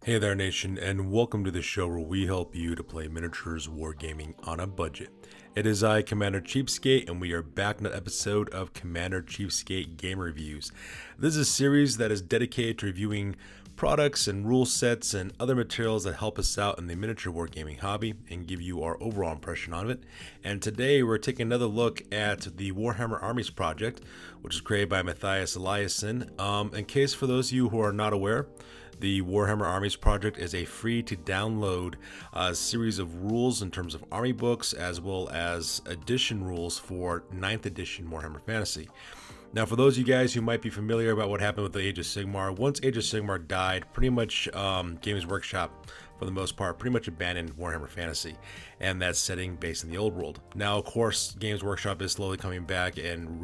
Hey there, nation, and welcome to the show where we help you to play miniatures wargaming on a budget. It is I, Commander Cheapskate, and we are back in an episode of Commander Cheapskate Gamer Reviews. This is a series that is dedicated to reviewing products and rule sets and other materials that help us out in the miniature wargaming hobby and give you our overall impression on it. And today we're taking another look at the Warhammer Armies Project, which is created by Matthias Eliasson. In case for those of you who are not aware, the Warhammer Armies Project is a free-to-download series of rules in terms of army books, as well as edition rules for 9th edition Warhammer Fantasy. Now, for those of you guys who might be familiar about what happened with the Age of Sigmar, once Age of Sigmar died, pretty much Games Workshop, for the most part, pretty much abandoned Warhammer Fantasy and that setting based in the old world. Now, of course, Games Workshop is slowly coming back and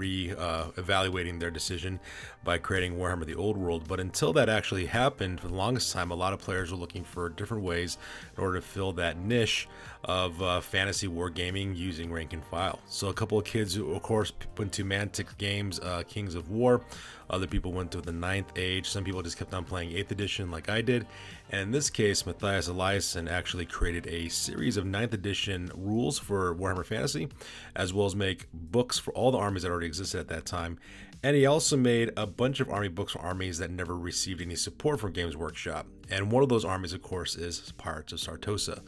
evaluating their decision by creating Warhammer the Old World. But until that actually happened, for the longest time, a lot of players were looking for different ways in order to fill that niche of fantasy wargaming using rank and file. So a couple of kids who, of course, went to Mantic Games, Kings of War. Other people went to the 9th Age. Some people just kept on playing 8th edition like I did. And in this case, Matthias Eliasson actually created a series of 9th edition rules for Warhammer Fantasy, as well as make books for all the armies that already existed at that time. And he also made a bunch of army books for armies that never received any support from Games Workshop. And one of those armies, of course, is Pirates of Sartosa.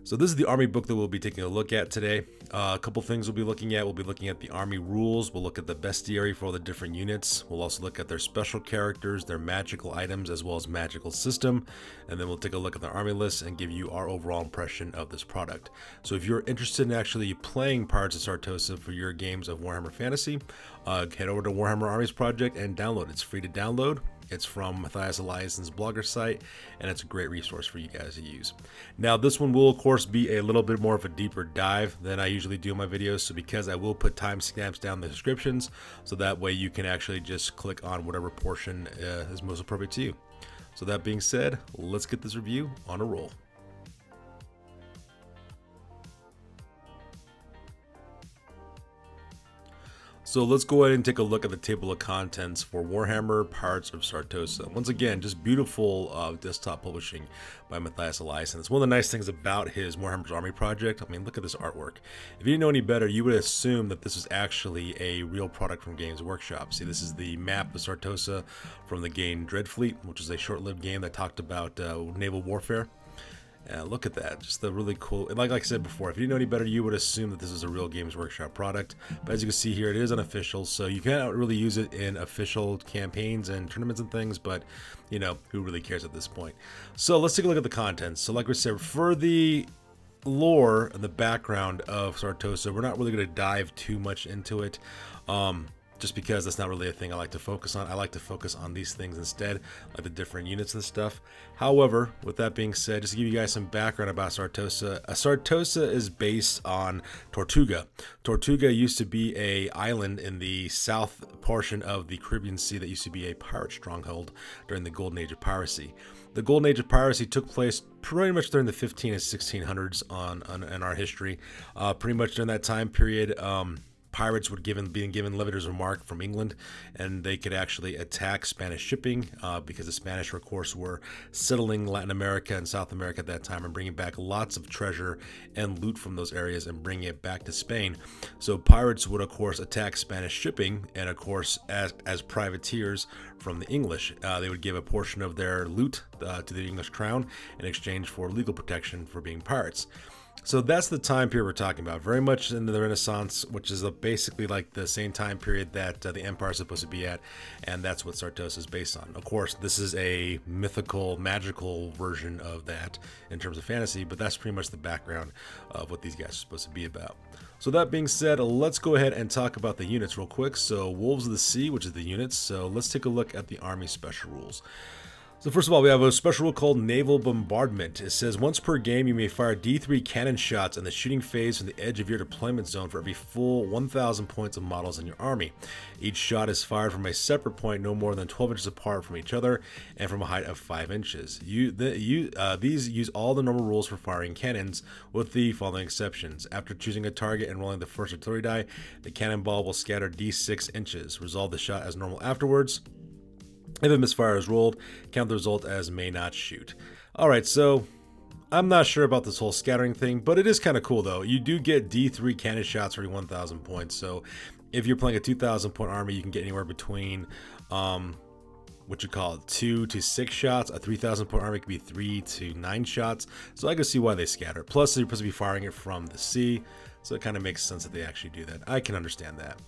So this is the army book that we'll be taking a look at today. A couple things we'll be looking at. We'll be looking at the army rules. We'll look at the bestiary for all the different units. We'll also look at their special characters, their magical items, as well as magical system. And then we'll take a look at the army list and give you our overall impression of this product. So if you're interested in actually playing Pirates of Sartosa for your games of Warhammer Fantasy, head over to Warhammer Armies Project and download. It's free to download. It's from Matthias Eliasson's blogger site, and it's a great resource for you guys to use. Now, this one will, of course, be a little bit more of a deeper dive than I usually do in my videos, so because I will put timestamps down in the descriptions, so that way you can actually just click on whatever portion is most appropriate to you. So that being said, let's get this review on a roll. So let's go ahead and take a look at the table of contents for Warhammer Pirates of Sartosa. Once again, just beautiful desktop publishing by Matthias Eliasson. It's one of the nice things about his Warhammer's Army Project. I mean, look at this artwork. If you didn't know any better, you would assume that this was actually a real product from Games Workshop. See, this is the map of Sartosa from the game Dreadfleet, which is a short-lived game that talked about naval warfare. Look at that, just the really cool, and like I said before, if you didn't know any better, you would assume that this is a real Games Workshop product, but as you can see here, it is unofficial, so you cannot really use it in official campaigns and tournaments and things, but, you know, who really cares at this point? So let's take a look at the contents. So like we said, for the lore and the background of Sartosa, we're not really going to dive too much into it, just because that's not really a thing I like to focus on. I like to focus on these things instead, like the different units and stuff. However, with that being said, just to give you guys some background about Sartosa, Sartosa is based on Tortuga. Tortuga used to be an island in the south portion of the Caribbean Sea that used to be a pirate stronghold during the Golden Age of Piracy. The Golden Age of Piracy took place pretty much during the 15 and 1600s in our history. Pretty much during that time period, pirates would being given levitor's remark from England, and they could actually attack Spanish shipping because the Spanish, of course, were settling Latin America and South America at that time and bringing back lots of treasure and loot from those areas and bringing it back to Spain. So pirates would, of course, attack Spanish shipping, and of course, as privateers from the English, they would give a portion of their loot to the English crown in exchange for legal protection for being pirates. So that's the time period we're talking about, very much in the Renaissance, which is basically like the same time period that the Empire is supposed to be at, and that's what Sartosa is based on. Of course, this is a mythical, magical version of that in terms of fantasy, but that's pretty much the background of what these guys are supposed to be about. So that being said, let's go ahead and talk about the units real quick. So Wolves of the Sea, which is the units, so let's take a look at the Army Special Rules. So first of all, we have a special rule called Naval Bombardment. It says once per game you may fire D3 cannon shots in the shooting phase from the edge of your deployment zone for every full 1,000 points of models in your army. Each shot is fired from a separate point no more than 12 inches apart from each other and from a height of 5 inches. These use all the normal rules for firing cannons with the following exceptions. After choosing a target and rolling the first artillery die, the cannonball will scatter D6 inches. Resolve the shot as normal afterwards. If a misfire is rolled, count the result as may not shoot. Alright, so I'm not sure about this whole scattering thing, but it is kind of cool though. You do get D3 cannon shots for 1,000 points, so if you're playing a 2,000 point army, you can get anywhere between, 2 to 6 shots. A 3,000 point army could be 3 to 9 shots, so I can see why they scatter. Plus, you're supposed to be firing it from the sea, so it kind of makes sense that they actually do that. I can understand that.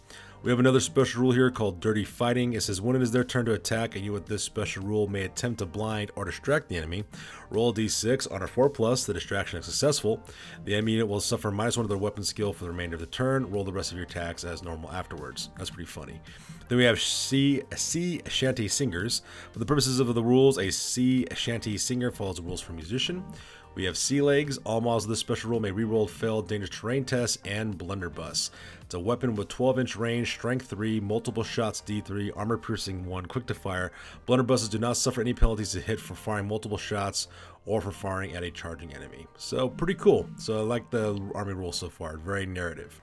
We have another special rule here called Dirty Fighting. It says when it is their turn to attack, and you with this special rule may attempt to blind or distract the enemy, roll a d6. On a 4+, the distraction is successful. The enemy unit will suffer -1 of their weapon skill for the remainder of the turn. Roll the rest of your attacks as normal afterwards. That's pretty funny. Then we have sea shanty singers. For the purposes of the rules, a sea shanty singer follows the rules for musician. We have sea legs. All models of this special rule may reroll failed dangerous terrain tests and blunderbuss. It's a weapon with 12-inch range, strength 3, multiple shots D3, armor piercing 1, quick to fire. Blunderbusses do not suffer any penalties to hit for firing multiple shots or for firing at a charging enemy. So pretty cool. So I like the army rule so far. Very narrative.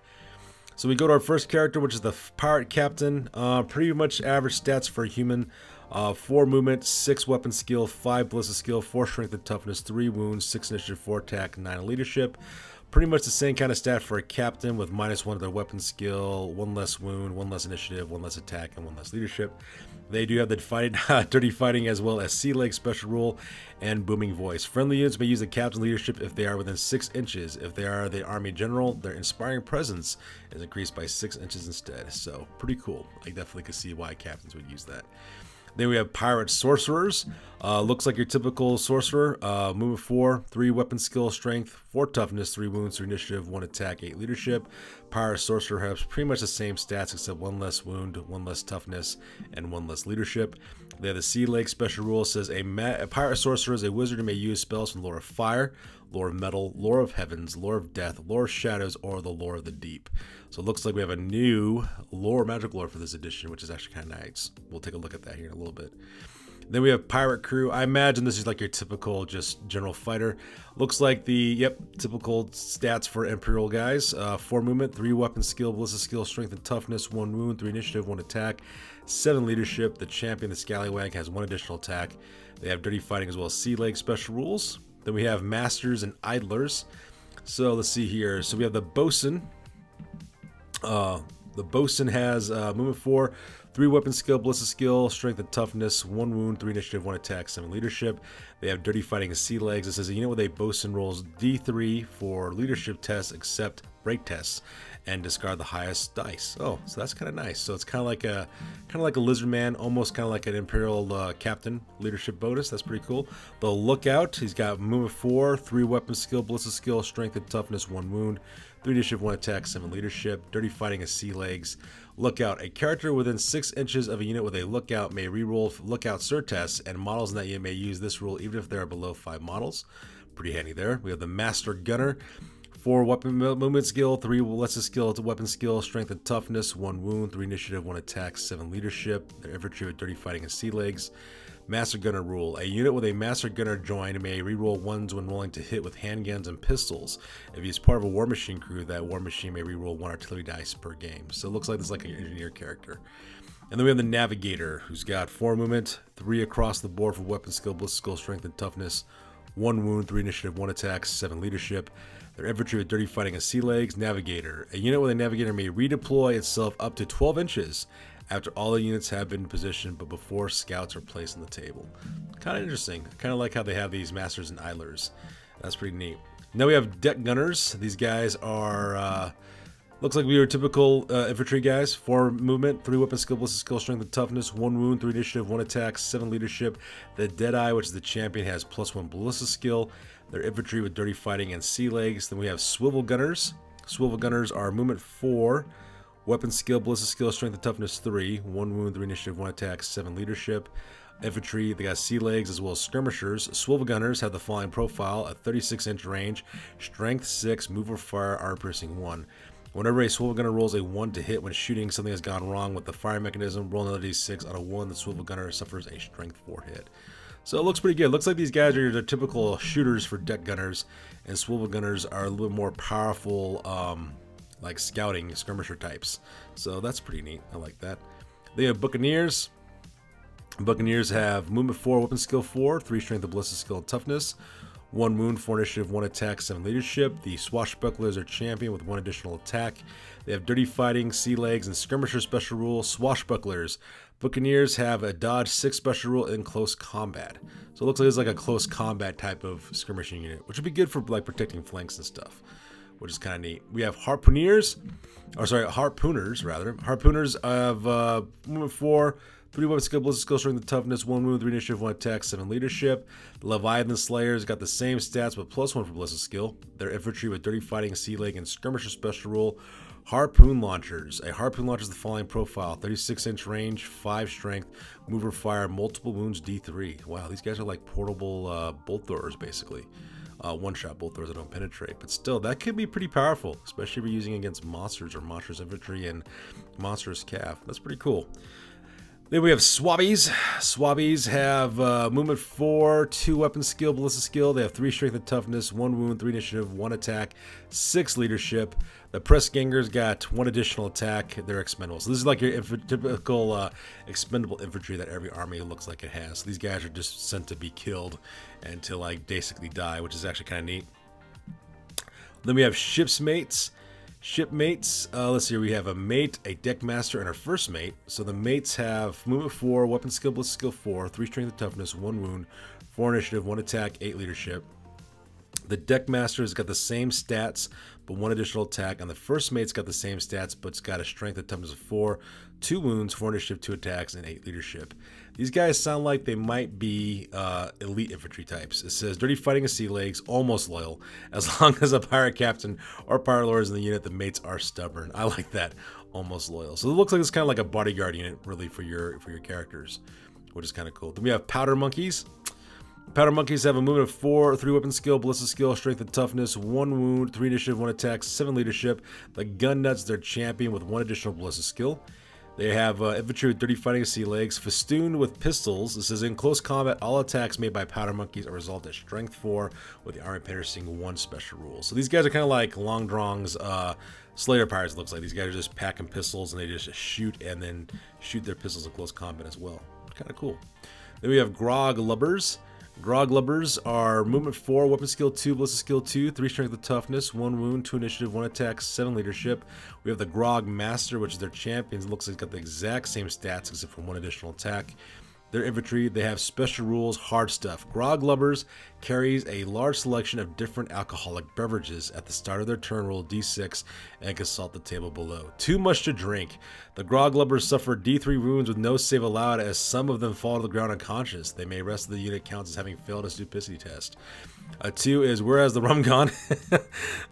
So we go to our first character, which is the pirate captain. Pretty much average stats for a human. 4 movement, 6 weapon skill, 5 ballistic skill, 4 strength and toughness, 3 wounds, 6 initiative, 4 attack, 9 leadership. Pretty much the same kind of stat for a captain with -1 of their weapon skill, 1 less wound, 1 less initiative, 1 less attack, and 1 less leadership. They do have the dirty fighting as well as sea leg special rule and booming voice. Friendly units may use the captain leadership if they are within 6 inches. If they are the army general, their inspiring presence is increased by 6 inches instead. So pretty cool. I definitely could see why captains would use that. Then we have pirate sorcerers. Looks like your typical sorcerer. Movement 4, 3 weapon skill, strength, 4 toughness, 3 wounds, 3 initiative, 1 attack, 8 leadership. Pirate sorcerer has pretty much the same stats except 1 less wound, 1 less toughness, and 1 less leadership. They have the sea lake special rule. It says a pirate sorcerer is a wizard who may use spells from the lore of fire, lore of metal, lore of heavens, lore of death, lore of shadows, or the lore of the deep. So it looks like we have a new lore, magic lore for this edition, which is actually kind of nice. We'll take a look at that here in a little bit. Then we have pirate crew. I imagine this is like your typical just general fighter. Looks like the, typical stats for Imperial guys. 4 movement, 3 weapon skill, ballistic skill, strength and toughness, 1 wound, 3 initiative, 1 attack, 7 leadership. The champion, the scallywag, has 1 additional attack. They have dirty fighting as well as sea leg special rules. Then we have masters and idlers. So let's see here. So we have the bosun. The bosun has movement 4, 3 weapon skill, ballistic skill, strength and toughness, 1 wound, 3 initiative, 1 attack, 7 leadership. They have dirty fighting and sea legs. It says a unit with a bosun rolls D3 for leadership tests except break tests and discard the highest dice. Oh, so that's kind of nice. So it's kind of like a lizard man, almost kind of like an imperial captain leadership bonus. That's pretty cool. The lookout, he's got movement 4, 3 weapon skill, ballistic skill, strength and toughness, 1 wound, 3 initiative, 1 attack, 7 leadership, dirty fighting and sea legs. Lookout, a character within 6 inches of a unit with a lookout may reroll lookout cert tests, and models in that unit may use this rule even if they are below 5 models. Pretty handy there. We have the master gunner. 4 weapon movement skill, 3 lesser skill to weapon skill, strength and toughness, 1 wound, 3 initiative, 1 attack, 7 leadership. Their infantry with dirty fighting and sea legs. Master gunner rule. A unit with a master gunner joined may reroll 1s when rolling to hit with handguns and pistols. If he is part of a war machine crew, that war machine may reroll 1 artillery dice per game. So it looks like this is like an engineer character. And then we have the navigator, who's got 4 movement, 3 across the board for weapon skill, ballistic skill, strength and toughness, 1 wound, 3 initiative, 1 attack, 7 leadership. Their infantry with dirty fighting and sea legs. Navigator. A unit with a navigator may redeploy itself up to 12 inches after all the units have been positioned, but before scouts are placed on the table. Kind of interesting. Kind of like how they have these masters and idlers. That's pretty neat. Now we have deck gunners. These guys are, looks like we are typical infantry guys. 4 movement, 3 weapon skill, ballistic skill, strength and toughness, 1 wound, 3 initiative, 1 attack, 7 leadership. The Deadeye, which is the champion, has +1 ballistic skill. Their infantry with dirty fighting and sea legs. Then we have swivel gunners. Swivel gunners are movement 4, weapon skill, ballistic skill, strength and toughness 3, 1 wound, 3 initiative, 1 attack, 7 leadership. Infantry, they got sea legs as well as skirmishers. Swivel gunners have the following profile: a 36-inch range, strength 6, move or fire, armor piercing 1. Whenever a swivel gunner rolls a 1 to hit when shooting, something has gone wrong with the fire mechanism. Roll another d6. On a 1, the swivel gunner suffers a strength 4 hit. So it looks pretty good. Looks like these guys are the typical shooters for deck gunners, and swivel gunners are a little more powerful, like scouting skirmisher types. So that's pretty neat. I like that. They have buccaneers. Buccaneers have movement 4, weapon skill 4, 3 strength of ballistic skill and toughness, 1 wound, 4 initiative, 1 attack, 7 leadership. The Swashbucklers are champion with 1 additional attack. They have dirty fighting, sea legs, and skirmisher special rule. Swashbucklers. Buccaneers have a dodge 6 special rule in close combat. So it looks like it's like a close combat type of skirmishing unit, which would be good for like protecting flanks and stuff, which is kind of neat. We have harpooners rather. Harpooners have movement 4, 3 weapon skill, ballistic skill, strength, and toughness, 1 wound, 3 initiative, 1 attack, 7 leadership. The Leviathan Slayers got the same stats but +1 for ballistic skill. They're infantry with dirty fighting, sea leg, and skirmisher special rule. Harpoon launchers. A harpoon launcher is the following profile: 36-inch range, 5 strength, mover fire, multiple wounds, D3. Wow, these guys are like portable bolt throwers basically. One-shot bolt throwers that don't penetrate, but still, that could be pretty powerful, especially if you're using against monsters or monsters infantry and monsters cav. That's pretty cool. Then we have Swabbies. Swabbies have movement 4, 2 weapon skill, ballistic skill. They have 3 strength and toughness, 1 wound, 3 initiative, 1 attack, 6 leadership. The Press Gangers got 1 additional attack. They're expendable. So this is like your typical expendable infantry that every army looks like it has. So these guys are just sent to be killed and to like basically die, which is actually kind of neat. Then we have Shipmates. Shipmates, let's see, we have a mate, a deck master, and our first mate. So the mates have movement 4, weapon skill, ballistic skill 4, 3 strength and toughness, 1 wound, 4 initiative, 1 attack, 8 leadership. The deck master has got the same stats, but 1 additional attack. And the first mate's got the same stats, but it's got a strength and toughness of 4, 2 wounds, 4 initiative, 2 attacks, and 8 leadership. These guys sound like they might be elite infantry types. It says dirty fighting and sea legs, almost loyal. As long as a pirate captain or pirate lord is in the unit, the mates are stubborn. I like that, almost loyal. So it looks like it's kind of like a bodyguard unit, really, for your characters, which is kind of cool. Then we have powder monkeys. Powder monkeys have a movement of 4, 3 weapon skill, ballistic skill, strength and toughness, 1 wound, 3 initiative, 1 attack, 7 leadership. The gun nuts, they're champion with 1 additional ballistic skill. They have infantry with dirty fighting and sea legs, festooned with pistols. This is in close combat. All attacks made by powder monkeys are resolved at strength 4, with the army possessing 1 special rule. So these guys are kind of like Long Drong's Slayer pirates. Looks like these guys are just packing pistols and they just shoot and then shoot their pistols in close combat as well. Kind of cool. Then we have Grog Lubbers. Grog Lubbers are movement 4, weapon skill 2, ballistic skill 2, 3 strength and toughness, 1 wound, 2 initiative, 1 attack, 7 leadership. We have the Grog Master, which is their champions. It looks like it's got the exact same stats except for 1 additional attack. Their infantry, they have special rules, hard stuff. Grog Lubbers carries a large selection of different alcoholic beverages. At the start of their turn, roll d6 and consult the table below. Too much to drink. The Grog Lubbers suffer d3 wounds with no save allowed, as some of them fall to the ground unconscious. They may rest of the unit counts as having failed a stupidity test. 2 is, whereas the rum gone,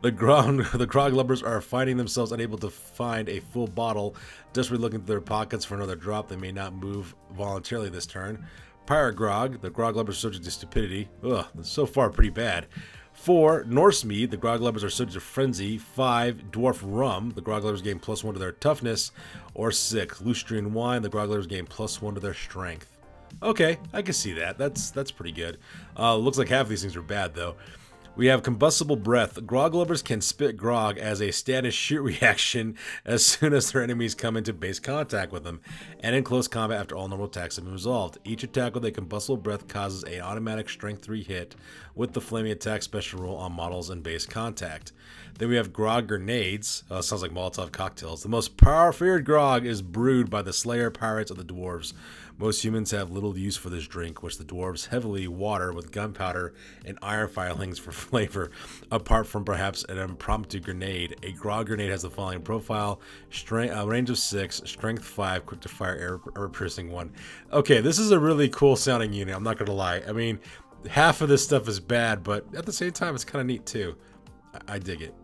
the Grog Lubbers are finding themselves unable to find a full bottle, desperately looking through their pockets for another drop. They may not move voluntarily this turn. Pirate Grog, the Grog Lubbers are subject to stupidity. Ugh, so far pretty bad. 4, Norse Mead, the Grog Lubbers are subject to frenzy. 5, Dwarf Rum, the Grog Lubbers gain +1 to their toughness. Or 6, Lustrian Wine, the Grog Lubbers gain +1 to their strength. Okay, I can see that. That's pretty good. Looks like half of these things are bad, though. We have Combustible Breath. Grog Lubbers can spit grog as a stand and shoot reaction as soon as their enemies come into base contact with them, and in close combat after all normal attacks have been resolved. Each attack with a Combustible Breath causes an automatic strength 3 hit with the flaming attack special rule on models in base contact. Then we have Grog Grenades. Sounds like Molotov cocktails. The most feared grog is brewed by the Slayer pirates of the dwarves. Most humans have little use for this drink, which the dwarves heavily water with gunpowder and iron filings for flavor. Apart from perhaps an impromptu grenade, a grog grenade has the following profile: range of 6, strength 5, quick to fire, armor piercing 1. Okay, this is a really cool sounding unit, I'm not gonna lie. I mean, half of this stuff is bad, but at the same time, it's kind of neat too. I dig it.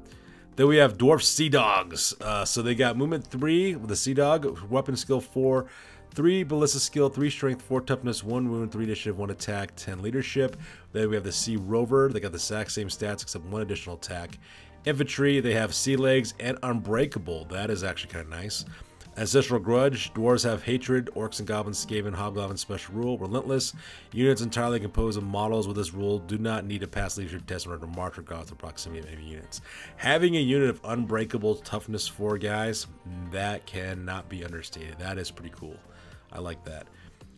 Then we have Dwarf Sea Dogs. So they got movement 3 with the Sea Dog, weapon skill 4, 3 ballistic skill, 3 strength, 4 toughness, 1 wound, 3 initiative, 1 attack, 10 leadership. Then we have the Sea Rover. They got the exact same stats except 1 additional attack. Infantry, they have Sea Legs and Unbreakable. That is actually kind of nice. Ancestral Grudge. Dwarves have Hatred. Orcs and Goblins, Skaven, Hobgoblin special rule. Relentless. Units entirely composed of models with this rule do not need to pass leadership tests in order to march or go through proximity of enemy units. Having a unit of Unbreakable toughness 4 guys, that cannot be understated. That is pretty cool. I like that.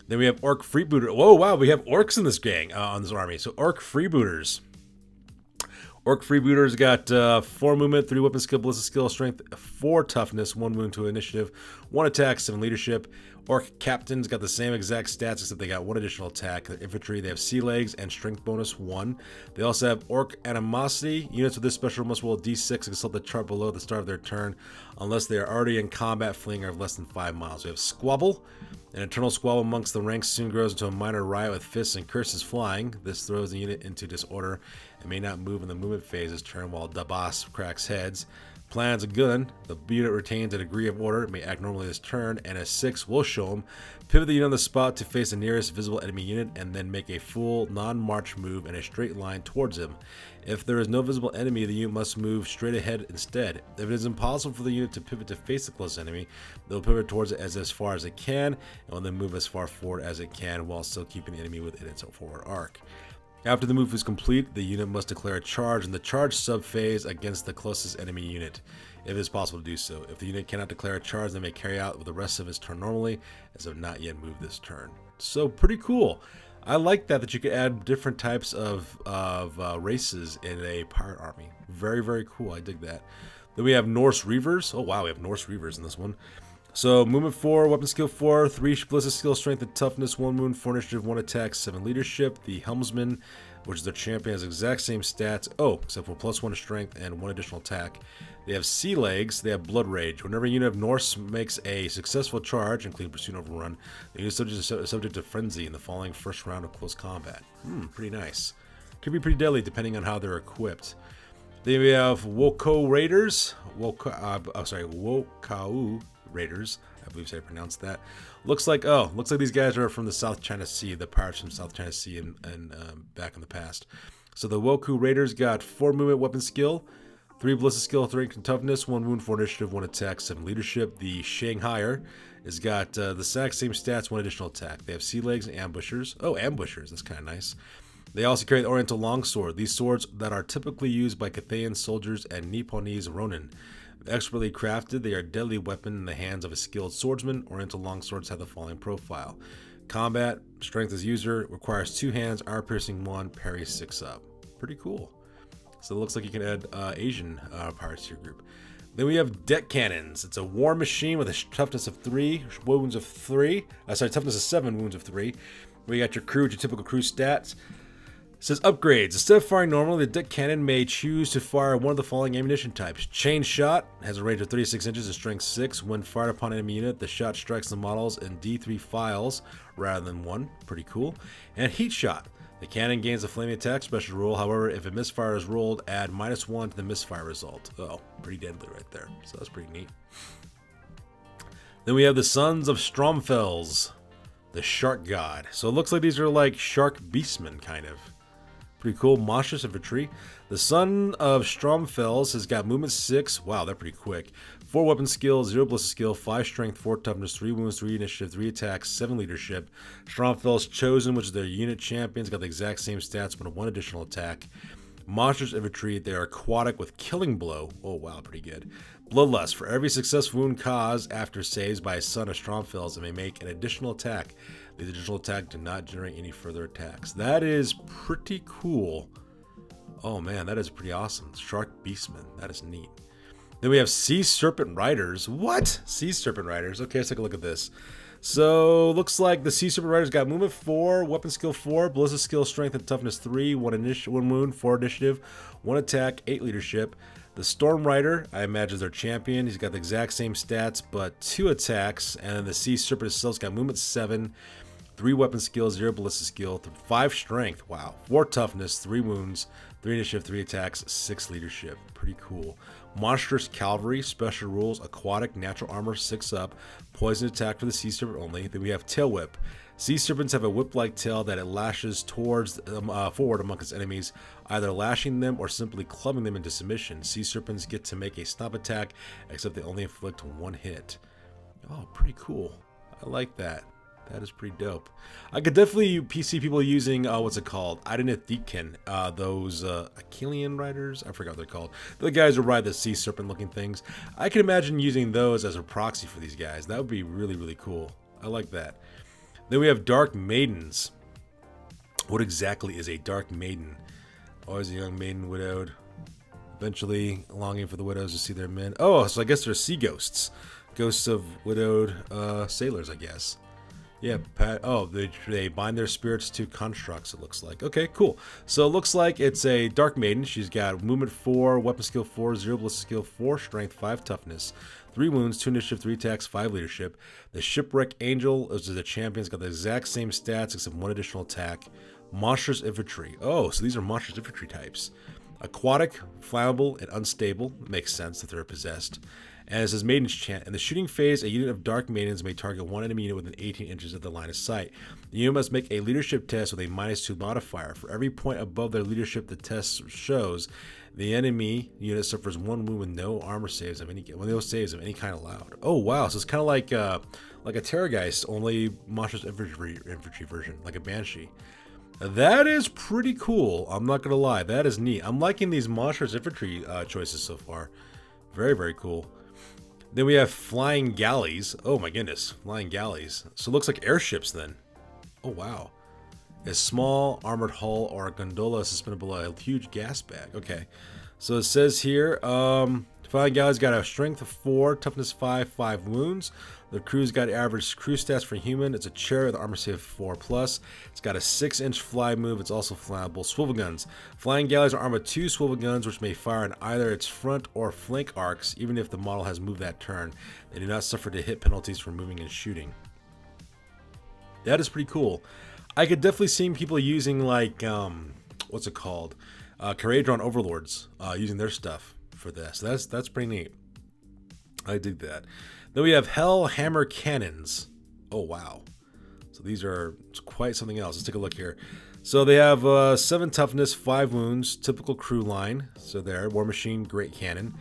Then we have Orc Freebooter. Whoa, wow, we have orcs in this gang, on this army. So Orc Freebooters. Orc Freebooters got 4 movement, 3 weapon skill, ballistic skill, strength, 4 toughness, 1 wound to initiative, 1 attack, 7 leadership. Orc Captains got the same exact stats, except they got 1 additional attack. Their infantry, they have sea legs and strength bonus 1. They also have Orc Animosity. Units with this special must roll a d6 and consult the chart below at the start of their turn, unless they are already in combat, fleeing, or have less than 5 miles. We have Squabble. An eternal squabble amongst the ranks soon grows into a minor riot with fists and curses flying. This throws the unit into disorder and may not move in the movement phase this turn while Dabas cracks heads. Plans a gun. The unit retains a degree of order. It may act normally this turn, and a 6 will show him. Pivot the unit on the spot to face the nearest visible enemy unit, and then make a full non-march move in a straight line towards him. If there is no visible enemy, the unit must move straight ahead instead. If it is impossible for the unit to pivot to face the close enemy, they'll pivot towards it as far as it can, and will then move as far forward as it can while still keeping the enemy within its forward arc. After the move is complete, the unit must declare a charge in the charge sub-phase against the closest enemy unit, if it is possible to do so. If the unit cannot declare a charge, they may carry out with the rest of its turn normally, as if not yet moved this turn. So pretty cool. I like that you could add different types of races in a pirate army. Very, very cool. I dig that. Then we have Norse Reavers. Oh wow, we have Norse Reavers in this one. So movement 4, weapon skill 4, 3 ballistic skill, strength and toughness, 1 wound, 4 initiative, 1 attack, 7 leadership. The helmsman, which is their champion, has exact same stats. Oh, except for +1 to strength and 1 additional attack. They have sea legs. They have blood rage. Whenever a unit of Norse makes a successful charge, including pursuit and overrun, the unit is subject to frenzy in the following first round of close combat. Pretty nice. Could be pretty deadly depending on how they're equipped. Then we have Woko Raiders. Wokau Raiders, I believe I pronounced that. Looks like these guys are from the South China Sea, the pirates from South China Sea and back in the past. So the Woku Raiders got 4 movement, weapon skill, 3 ballistic skill, 3 toughness, 1 wound, 4 initiative, 1 attack, 7 leadership. The Shanghaier has got the exact same stats, 1 additional attack. They have sea legs and ambushers. Oh, ambushers, that's kind of nice. They also carry the Oriental Longsword. These swords that are typically used by Cathayan soldiers and Nipponese Ronin. Expertly crafted, they are a deadly weapon in the hands of a skilled swordsman. Oriental longswords have the following profile. Combat, strength as user, requires 2 hands, armor piercing 1, parry 6 up. Pretty cool. So it looks like you can add Asian pirates to your group. Then we have deck cannons. It's a war machine with a toughness of 3, wounds of 3. Toughness of 7, wounds of 3. We got your crew, your typical crew stats. It says upgrades. Instead of firing normally, the deck cannon may choose to fire one of the following ammunition types. Chain shot has a range of 36 inches and strength 6. When fired upon an enemy unit, the shot strikes the models in D3 files rather than 1. Pretty cool. And heat shot. The cannon gains a flaming attack special rule. However, if a misfire is rolled, add -1 to the misfire result. Oh, pretty deadly right there. So that's pretty neat. Then we have the Sons of Stromfels, the Shark God. So it looks like these are like Shark Beastmen, kind of. Pretty cool. Monstrous infantry. The Son of Stromfels has got movement 6. Wow, they're pretty quick. 4 weapon skill, 0 ballistic skill, 5 strength, 4 toughness, 3 wounds, 3 initiative, 3 attacks, 7 leadership. Stromfels Chosen, which is their unit champions, got the exact same stats but 1 additional attack. Monstrous infantry, they are aquatic with killing blow. Oh wow, pretty good. Bloodlust. For every successful wound caused after saves by a Son of Stromfels, it may make an additional attack. These additional attacks do not generate any further attacks. That is pretty cool. Oh man, that is pretty awesome. Shark Beastmen. That is neat. Then we have Sea Serpent Riders. What? Sea Serpent Riders. Okay, let's take a look at this. So, looks like the Sea Serpent Riders got movement 4, weapon skill 4, ballistic skill, strength, and toughness 3, 1 wound, 4 initiative, 1 attack, 8 leadership. The Storm Rider, I imagine, is their champion. He's got the exact same stats, but 2 attacks. And then the Sea Serpent itself's got movement 7, 3 weapon skills, 0 ballistic skill, 5 strength, wow, 4 toughness, 3 wounds, 3 initiative, 3 attacks, 6 leadership. Pretty cool. Monstrous Cavalry, special rules, aquatic, natural armor, 6 up, poison attack for the Sea Serpent only. Then we have Tail Whip. Sea Serpents have a whip-like tail that it lashes towards forward among its enemies, either lashing them or simply clubbing them into submission. Sea Serpents get to make a stomp attack, except they only inflict 1 hit. Oh, pretty cool. I like that. That is pretty dope. I could definitely see people using, what's it called? Idenithikin, those Achillean riders? I forgot what they're called. The guys who ride the sea serpent looking things. I can imagine using those as a proxy for these guys. That would be really, really cool. I like that. Then we have Dark Maidens. What exactly is a Dark Maiden? Always a young maiden widowed, eventually longing for the widows to see their men. Oh, so I guess they're sea ghosts. Ghosts of widowed sailors, I guess. Yeah, oh, they bind their spirits to constructs, it looks like. Okay, cool. So it looks like it's a Dark Maiden. She's got movement 4, weapon skill 4, 0 ballistic skill 4, strength 5, toughness, 3 wounds, 2 initiative, 3 attacks, 5 leadership. The Shipwreck Angel is the champion. It's got the exact same stats except 1 additional attack. Monstrous Infantry. Oh, so these are Monstrous Infantry types. Aquatic, flammable, and unstable. Makes sense that they're possessed. And it says Maiden's Chant. In the shooting phase, a unit of Dark Maidens may target one enemy unit within 18 inches of the line of sight. The unit must make a leadership test with a -2 modifier. For every point above their leadership the test shows, the enemy unit suffers 1 wound with no armor saves of any kind allowed. Oh wow, so it's kind of like a Terrorgeist, only monstrous infantry version, like a Banshee. That is pretty cool. I'm not gonna lie, that is neat. I'm liking these monstrous infantry choices so far. Very, very cool. Then we have Flying Galleys. Oh my goodness, Flying Galleys. So it looks like airships then. Oh wow. A small armored hull or a gondola suspended below a huge gas bag. Okay. So it says here, Flying Galleys got a strength of 4, toughness 5, 5 wounds. The crew's got average crew stats for human. It's a chariot with armor save 4+. It's got a 6-inch fly move. It's also flammable. Swivel guns. Flying Galleys are armed with 2 swivel guns, which may fire in either its front or flank arcs, even if the model has moved that turn. They do not suffer to hit penalties for moving and shooting. That is pretty cool. I could definitely see people using like, what's it called? Caradron Overlords, using their stuff for this. That's pretty neat. I dig that. Then we have Hell Hammer Cannons. Oh wow. So these are quite something else. Let's take a look here. So they have 7 toughness, 5 wounds, typical crew line. So there, War Machine, Great Cannon.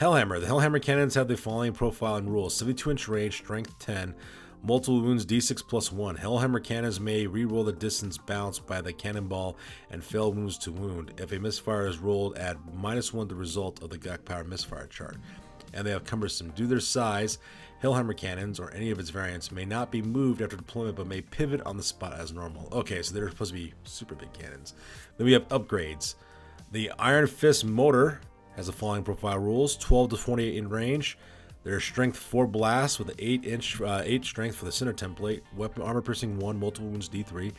Hellhammer. The Hellhammer Cannons have the following profile and rules. 72-inch range, strength 10, multiple wounds d6+1. Hellhammer Cannons may re-roll the distance bounced by the cannonball and fail wounds to wound. If a misfire is rolled, add -1 the result of the Gak Power misfire chart. And they have cumbersome. Due to their size, Hellhammer Cannons, or any of its variants, may not be moved after deployment, but may pivot on the spot as normal. Okay, so they're supposed to be super big cannons. Then we have upgrades. The Iron Fist Motor has the following profile rules. 12 to 28 in range. Their strength 4 blasts with an 8 strength for the center template. Weapon armor piercing 1, multiple wounds D3.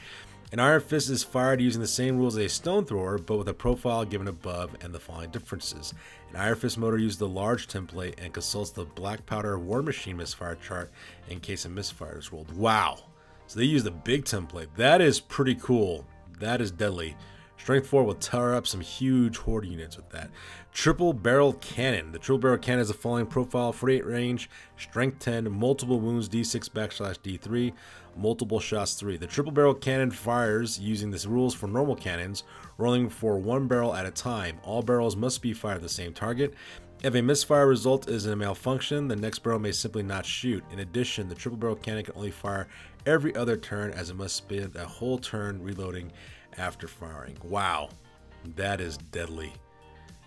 An Iron Fist is fired using the same rules as a Stone Thrower, but with a profile given above and the following differences. An Iron Fist motor uses the large template and consults the Black Powder War Machine misfire chart in case a misfire is rolled. Wow. So they use the big template. That is pretty cool. That is deadly. Strength 4 will tear up some huge horde units with that. Triple Barrel Cannon. The Triple Barrel Cannon has the following profile: 48 range, strength 10, multiple wounds D6/D3, multiple shots 3. The Triple Barrel Cannon fires using the rules for normal cannons, rolling for 1 barrel at a time. All barrels must be fired at the same target. If a misfire result is a malfunction, the next barrel may simply not shoot. In addition, the Triple Barrel Cannon can only fire every other turn, as it must spend a whole turn reloading after firing. Wow, that is deadly.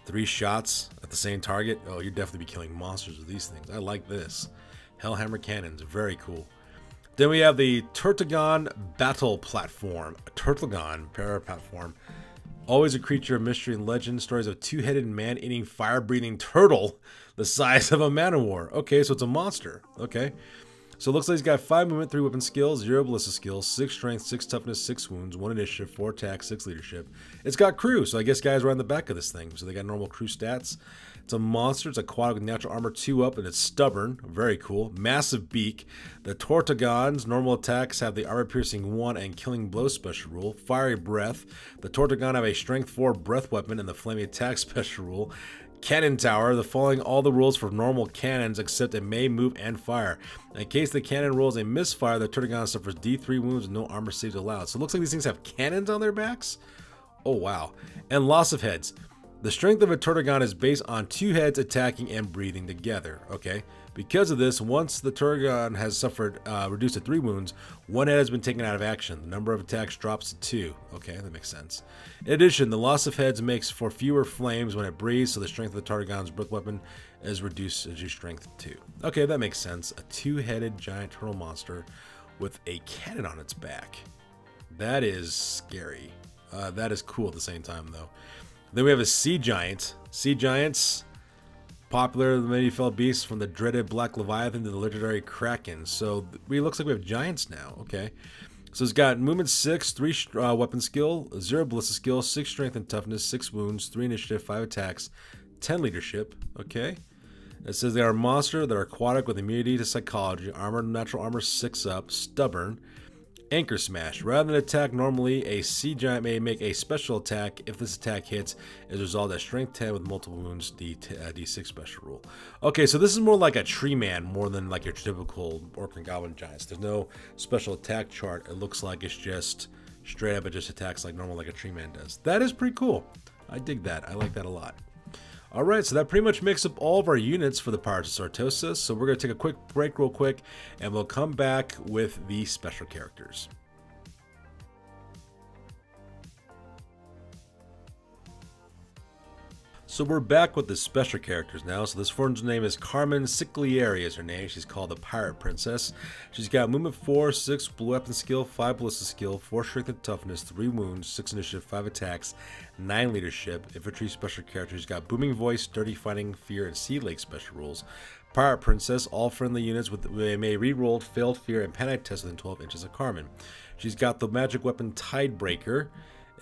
3 shots at the same target. Oh, you'd definitely be killing monsters with these things. I like this. Hellhammer Cannons, very cool. Then we have the Turtlegon Battle Platform. A Turtlegon para platform. Always a creature of mystery and legend. Stories of 2-headed man-eating, fire-breathing turtle the size of a man-o-war. Okay, so it's a monster. Okay. So it looks like he's got 5 movement, 3 weapon skills, 0 ballistic skills, 6 strength, 6 toughness, 6 wounds, 1 initiative, 4 attack, 6 leadership. It's got crew, so I guess guys are on the back of this thing. So they got normal crew stats. It's a monster. It's aquatic with natural armor 2 up, and it's stubborn. Very cool. Massive beak. The Tortagons, normal attacks have the armor piercing 1 and killing blow special rule. Fiery breath. The Tortagon have a strength 4 breath weapon and the flaming attack special rule. Cannon Tower, the following all the rules for normal cannons except it may move and fire. In case the cannon rolls a misfire, the Turtagon suffers D3 wounds with no armor saves allowed. So it looks like these things have cannons on their backs. Oh wow. And loss of heads. The strength of a Turtagon is based on 2 heads attacking and breathing together. Okay. Because of this, once the Turtagon has suffered reduced to 3 wounds, 1 head has been taken out of action. The number of attacks drops to 2. Okay, that makes sense. In addition, the loss of heads makes for fewer flames when it breathes, so the strength of the Turtagon's breath weapon is reduced to strength 2. Okay, that makes sense. A 2-headed giant turtle monster with a cannon on its back. That is scary. That is cool at the same time, though. Then we have a sea giant. Sea giants, popular the many fell beasts from the dreaded Black Leviathan to the legendary Kraken. So it looks like we have giants now. Okay. So it's got movement 6, 3 weapon skill, 0 ballistic skill, 6 strength and toughness, 6 wounds, 3 initiative, 5 attacks, 10 leadership. Okay. It says they are a monster that are aquatic with immunity to psychology, armor, natural armor 6 up, stubborn, anchor smash. Rather than attack normally, a sea giant may make a special attack. If this attack hits, it is resolved at strength 10 with multiple wounds, D6 special rule. Okay, so this is more like a tree man more than like your typical orc and goblin giants. There's no special attack chart. It looks like it's just straight up, it just attacks like normal, like a tree man does. That is pretty cool. I dig that. I like that a lot. Alright, so that pretty much makes up all of our units for the Pirates of Sartosa. So we're going to take a quick break real quick, and we'll come back with the special characters. So we're back with the special characters now. So this one's name is Carmen Sicilieri is her name. She's called the Pirate Princess. She's got movement 4, 6 weapon skill, 5 ballistic skill, 4 strength and toughness, 3 wounds, 6 initiative, 5 attacks, 9 leadership. Infantry special character. She's got booming voice, dirty fighting, fear, and sea lake special rules. Pirate Princess, all friendly units may re-roll failed fear and panic test within 12 inches of Carmen. She's got the magic weapon Tidebreaker.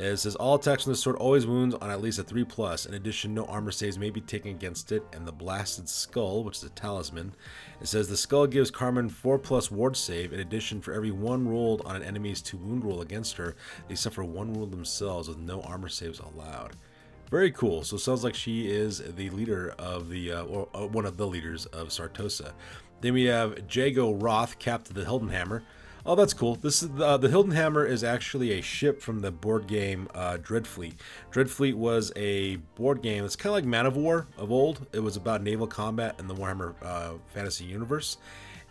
It says all attacks from the sword always wounds on at least a 3+. In addition, no armor saves may be taken against it. And the Blasted Skull, which is a talisman. It says the skull gives Carmen 4+ ward save. In addition, for every 1 rolled on an enemy's 2 wound roll against her, they suffer 1 wound themselves with no armor saves allowed. Very cool. So it sounds like she is the leader of the, or one of the leaders of Sartosa. Then we have Jago Roth, Captain of the Hildenhammer. Oh, that's cool. This is the Hildenhammer is actually a ship from the board game Dreadfleet. Dreadfleet was a board game. It's kind of like Man of War of old. It was about naval combat in the Warhammer Fantasy universe,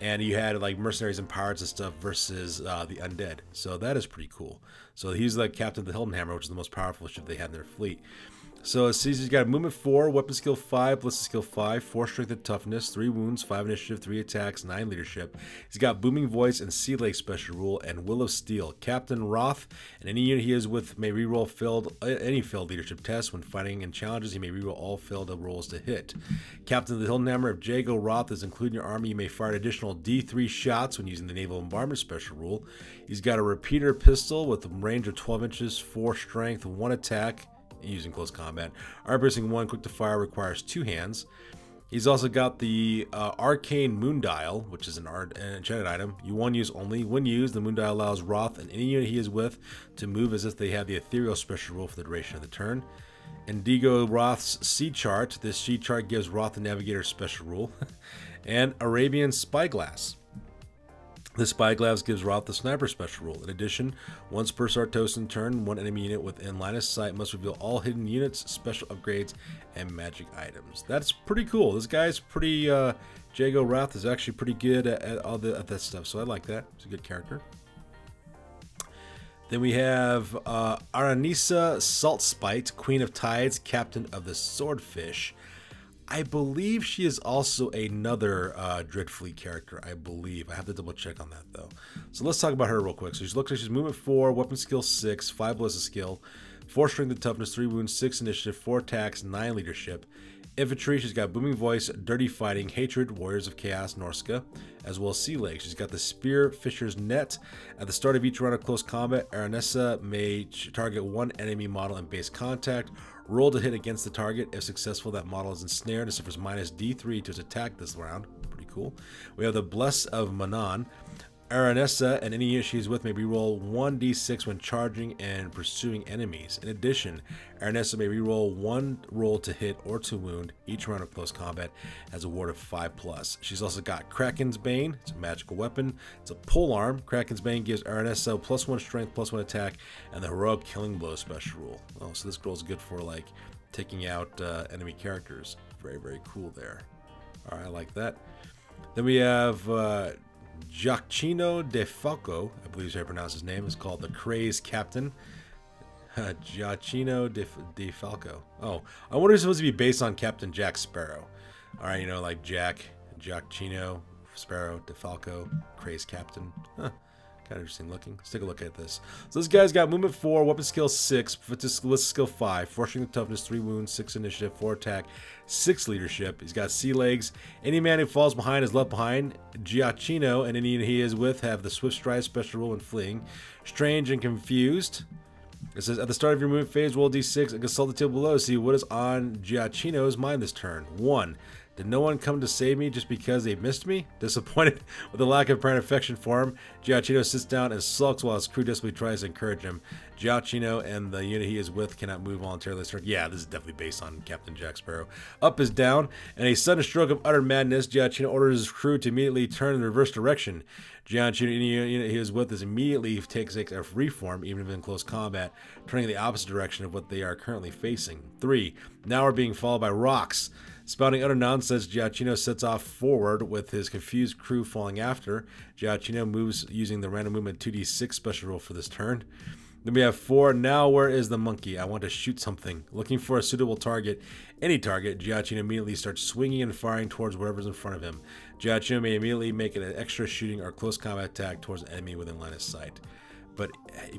and you had like mercenaries and pirates and stuff versus the undead. So that is pretty cool. So he's the captain of the Hildenhammer, which is the most powerful ship they had in their fleet. So it sees he's got movement 4, weapon skill 5, ballistic skill 5, 4 strength and toughness, 3 wounds, 5 initiative, 3 attacks, 9 leadership. He's got booming voice and sea lake special rule and will of steel. Captain Roth and any unit he is with may reroll any failed leadership tests when fighting in challenges. He may reroll all failed rolls to hit. Captain of the Hildenhammer, if Jago Roth is included in your army, you may fire an additional D3 shots when using the naval bombardment special rule. He's got a repeater pistol with a range of 12 inches, 4 strength, 1 attack. Using close combat. Armor piercing 1, quick to fire, requires 2 hands. He's also got the Arcane Moon Dial, which is an enchanted item. You 1 use only. When used, the Moon Dial allows Roth and any unit he is with to move as if they have the Ethereal special rule for the duration of the turn. Indigo Roth's Sea Chart. This Sea Chart gives Roth the Navigator special rule. And Arabian Spyglass. This Spyglass gives Roth the Sniper special rule. In addition, once per Sartosan turn, 1 enemy unit within line of sight must reveal all hidden units, special upgrades, and magic items. That's pretty cool. This guy's pretty, Jago Roth is actually pretty good at all that stuff, so I like that. He's a good character. Then we have Aranisa Saltspite, Queen of Tides, Captain of the Swordfish. I believe she is also another Dreadfleet character, I believe. I have to double check on that, though. So let's talk about her real quick. So she looks like she's movement 4, weapon skill 6, 5 ballistic skill, 4 strength and toughness, 3 wounds, 6 initiative, 4 attacks, 9 leadership. Infantry, she's got booming voice, dirty fighting, hatred, warriors of chaos, Norska, as well as sea lake. She's got the spear, fisher's net. At the start of each round of close combat, Aranessa may target 1 enemy model in base contact. Roll to hit against the target. If successful, that model is ensnared and suffers minus D3 to its attack this round. Pretty cool. We have the Bless of Manon. Aranessa and any unit she is with may reroll 1d6 when charging and pursuing enemies. In addition, Aranessa may reroll 1 roll to hit or to wound. Each round of close combat has a ward of 5+. She's also got Kraken's Bane. It's a magical weapon. It's a polearm. Kraken's Bane gives Aranessa +1 strength, +1 attack, and the heroic killing blow special rule. Oh, so this girl's good for like taking out enemy characters. Very, very cool there. All right, I like that. Then we have Giacchino De Falco, I believe is how you pronounce his name, is called the Crazed Captain. Giacchino De Falco. Oh, I wonder if it's supposed to be based on Captain Jack Sparrow. All right, like Giacchino, Sparrow, De Falco, Crazed Captain. Huh. Kind of interesting looking. Let's take a look at this. So this guy's got movement 4, weapon skill 6, ballistic skill 5, 4 strength and toughness, 3 wounds, 6 initiative, 4 attack, 6 leadership. He's got sea legs. Any man who falls behind is left behind. Giacchino and any he is with have the swift stride special rule in fleeing. Strange and confused. It says, at the start of your movement phase, roll d6 and consult the table below to see what is on Giacchino's mind this turn. 1. Did no one come to save me just because they missed me? Disappointed with the lack of apparent affection for him, Giacchino sits down and sulks while his crew desperately tries to encourage him. Giacchino and the unit he is with cannot move voluntarily this turn. Yeah, this is definitely based on Captain Jack Sparrow. Up is down, and a sudden stroke of utter madness, Giacchino orders his crew to immediately turn in the reverse direction. Giacchino and the unit he is with is immediately takes a reform, even if in close combat, turning in the opposite direction of what they are currently facing. 3. Now we're being followed by rocks. Spouting utter nonsense, Giacchino sets off forward with his confused crew falling after. Giacchino moves using the random movement 2d6 special rule for this turn. Then we have 4. Now where is the monkey? I want to shoot something. Looking for a suitable target, any target, Giacchino immediately starts swinging and firing towards whatever's in front of him. Giacchino may immediately make an extra shooting or close combat attack towards an enemy within line of sight.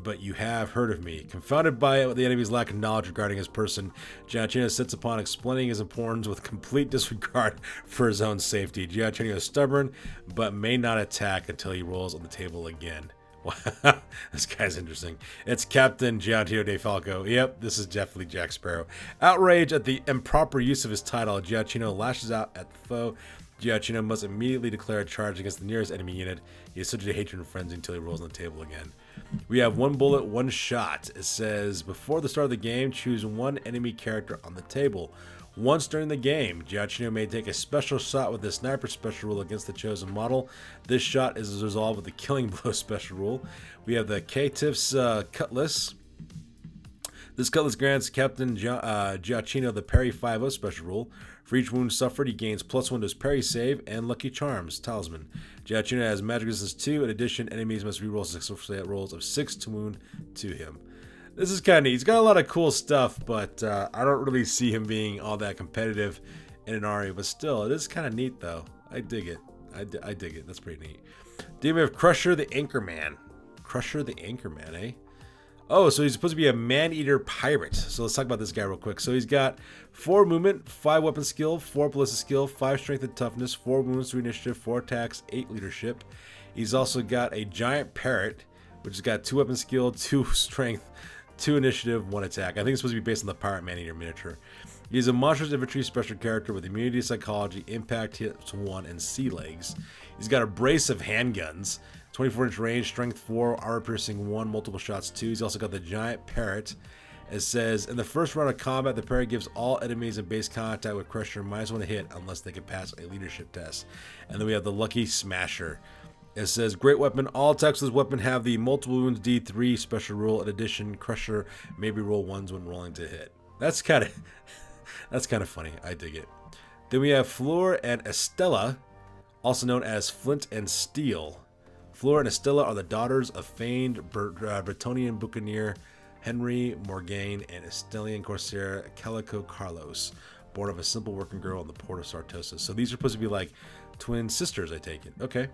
But you have heard of me. Confounded by the enemy's lack of knowledge regarding his person, Giacchino sits upon explaining his importance with complete disregard for his own safety. Giacchino is stubborn, but may not attack until he rolls on the table again. Wow, this guy's interesting. It's Captain Giacchino de Falco. Yep, this is definitely Jack Sparrow. Outraged at the improper use of his title, Giacchino lashes out at the foe. Giacchino must immediately declare a charge against the nearest enemy unit. He is subject to hatred and frenzy until he rolls on the table again. We have 1 bullet, 1 shot. It says, before the start of the game, choose 1 enemy character on the table. Once during the game, Giacchino may take a special shot with the sniper special rule against the chosen model. This shot is resolved with the killing blow special rule. We have the K-Tiff's Cutlass. This cutlass grants Captain Giacchino the Parry 5-0 special rule. For each wound suffered, he gains +1 to his parry save and Lucky Charms Talisman. Giacchino has magic resistance 2. In addition, enemies must reroll 6 rolls of 6 to wound to him. This is kind of neat. He's got a lot of cool stuff, but I don't really see him being all that competitive in an army. But still, it is kind of neat, though. I dig it. I dig it. That's pretty neat. Then we have Crusher the Anchorman. Crusher the Anchorman, eh? Oh, so he's supposed to be a man-eater pirate. So let's talk about this guy real quick. So he's got 4 movement, 5 weapon skill, 4 ballistic skill, 5 strength and toughness, 4 wounds, 3 initiative, 4 attacks, 8 leadership. He's also got a giant parrot, which has got 2 weapon skill, 2 strength, 2 initiative, 1 attack. I think it's supposed to be based on the pirate man-eater miniature. He's a monstrous infantry special character with immunity to psychology, impact hits 1, and sea legs. He's got a brace of handguns. 24-inch range, strength 4, armor piercing 1, multiple shots 2. He's also got the giant parrot. It says, in the first round of combat, the parrot gives all enemies in base contact with Crusher -1 to hit unless they can pass a leadership test. And then we have the Lucky Smasher. It says, great weapon. All attacks with this weapon have the multiple wounds D3 special rule. In addition, Crusher may reroll 1s when rolling to hit. That's kind of funny. I dig it. Then we have Fleur and Estella, also known as Flint and Steel. Fleur and Estella are the daughters of famed Bretonian buccaneer Henry Morgaine and Estelian corsair Calico Carlos, born of a simple working girl in the port of Sartosa. So these are supposed to be like twin sisters, I take it. Okay.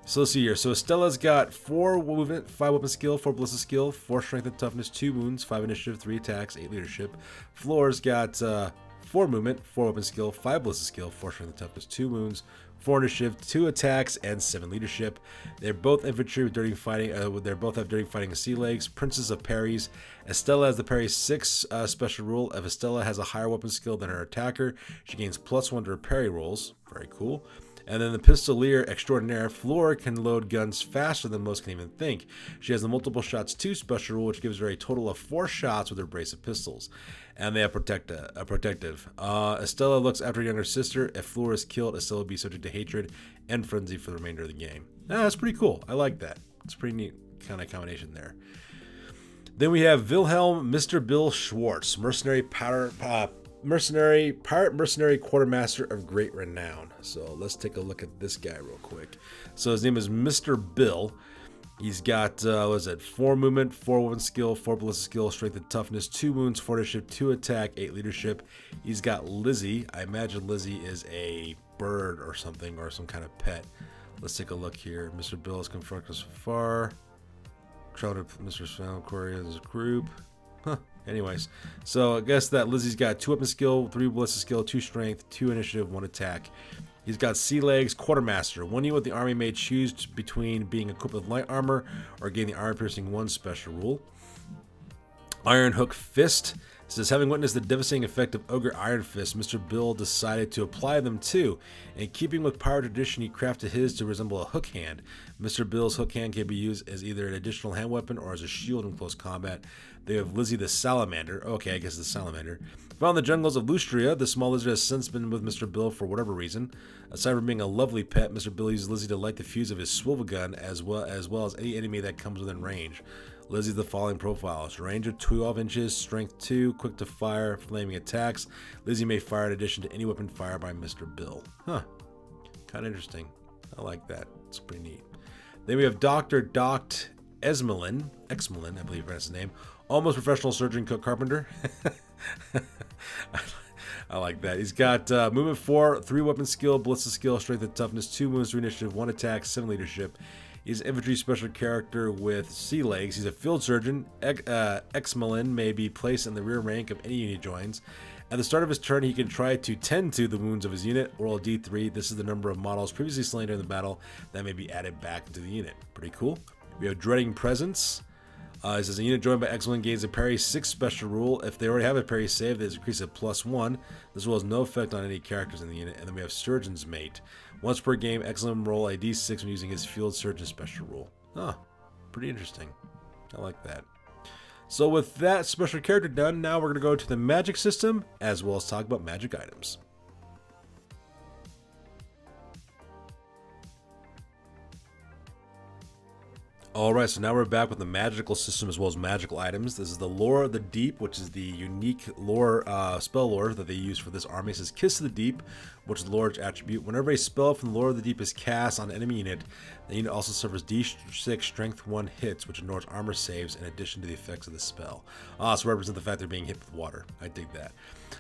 So let's see here. So Estella's got 4 movement, 5 weapon skill, 4 ballistic skill, 4 strength and toughness, 2 wounds, 5 initiative, 3 attacks, 8 leadership. Fleur's got 4 movement, 4 weapon skill, 5 ballistic skill, 4 strength and toughness, 2 wounds, 4 initiative, 2 attacks, and 7 leadership. They're both infantry with dirty fighting. They both have dirty fighting and sea legs. Princess of Parries. Estella has the Parry 6 special rule. If Estella has a higher weapon skill than her attacker, she gains +1 to her parry rolls. Very cool. And then the Pistolier Extraordinaire. Fleur can load guns faster than most can even think. She has the multiple shots 2 special rule, which gives her a total of 4 shots with her brace of pistols. And they have protective. Estella looks after her younger sister. If Fleur is killed, Estella will be subject to hatred and frenzy for the remainder of the game. That's pretty cool. I like that. It's a pretty neat kind of combination there. Then we have Wilhelm Mr. Bill Schwartz, pirate mercenary quartermaster of great renown. So let's take a look at this guy real quick. So his name is Mr. Bill. He's got, what is it, 4 movement, 4 weapon skill, 4 ballistic skill, strength and toughness, 2 wounds, 4 initiative, 2 attack, 8 leadership. He's got Lizzie. I imagine Lizzie is a bird or something, or some kind of pet. Let's take a look here. Mr. Bill is confronted us from far. Trouted Mr. Sven Aquarius as a group. Huh. Anyways, so I guess that Lizzie's got 2 weapon skill, 3 ballistic skill, 2 strength, 2 initiative, 1 attack. He's got sea legs, quartermaster. One unit with the army may choose between being equipped with light armor or getting the armor piercing 1 special rule. Iron Hook Fist. Says, having witnessed the devastating effect of Ogre Iron Fist, Mr. Bill decided to apply them too. In keeping with power tradition, he crafted his to resemble a hook hand. Mr. Bill's hook hand can be used as either an additional hand weapon or as a shield in close combat. They have Lizzie the Salamander. Okay, I guess the Salamander. Found in the jungles of Lustria, the small lizard has since been with Mr. Bill for whatever reason. Aside from being a lovely pet, Mr. Bill uses Lizzie to light the fuse of his swivel gun as well as any enemy that comes within range. Lizzie's the following profiles: range of 12 inches, strength 2, quick to fire, flaming attacks. Lizzie may fire in addition to any weapon fired by Mr. Bill. Huh. Kind of interesting. I like that. It's pretty neat. Then we have Dr. Doct Exmelin, I believe that's his name. Almost professional surgeon, cook, carpenter. I like that. He's got movement 4, 3 weapon skill, ballistic skill, strength and toughness, 2 wounds, 3 initiative, 1 attack, 7 leadership. He's an infantry special character with sea legs. He's a field surgeon. Exmelin may be placed in the rear rank of any unit he joins. At the start of his turn, he can try to tend to the wounds of his unit. Roll a d3. This is the number of models previously slain during the battle that may be added back into the unit. Pretty cool. We have Dreading Presence. It says a unit joined by Exmelin gains a parry 6 special rule. If they already have a parry save, there's increase of +1. This rule has no effect on any characters in the unit. And then we have Surgeon's Mate. Once per game, Exmelin roll a d6 when using his field surgeon special rule. Huh, pretty interesting. I like that. So with that special character done, now we're going to go to the magic system as well as talk about magic items. Alright, so now we're back with the magical system as well as magical items. This is the Lore of the Deep, which is the unique lore, spell lore that they use for this army. It says Kiss of the Deep, which is the Lord's attribute. Whenever a spell from the Lore of the Deep is cast on an enemy unit, the unit also suffers D6 Strength 1 hits, which ignores armor saves in addition to the effects of the spell. So represent the fact they're being hit with water. I dig that.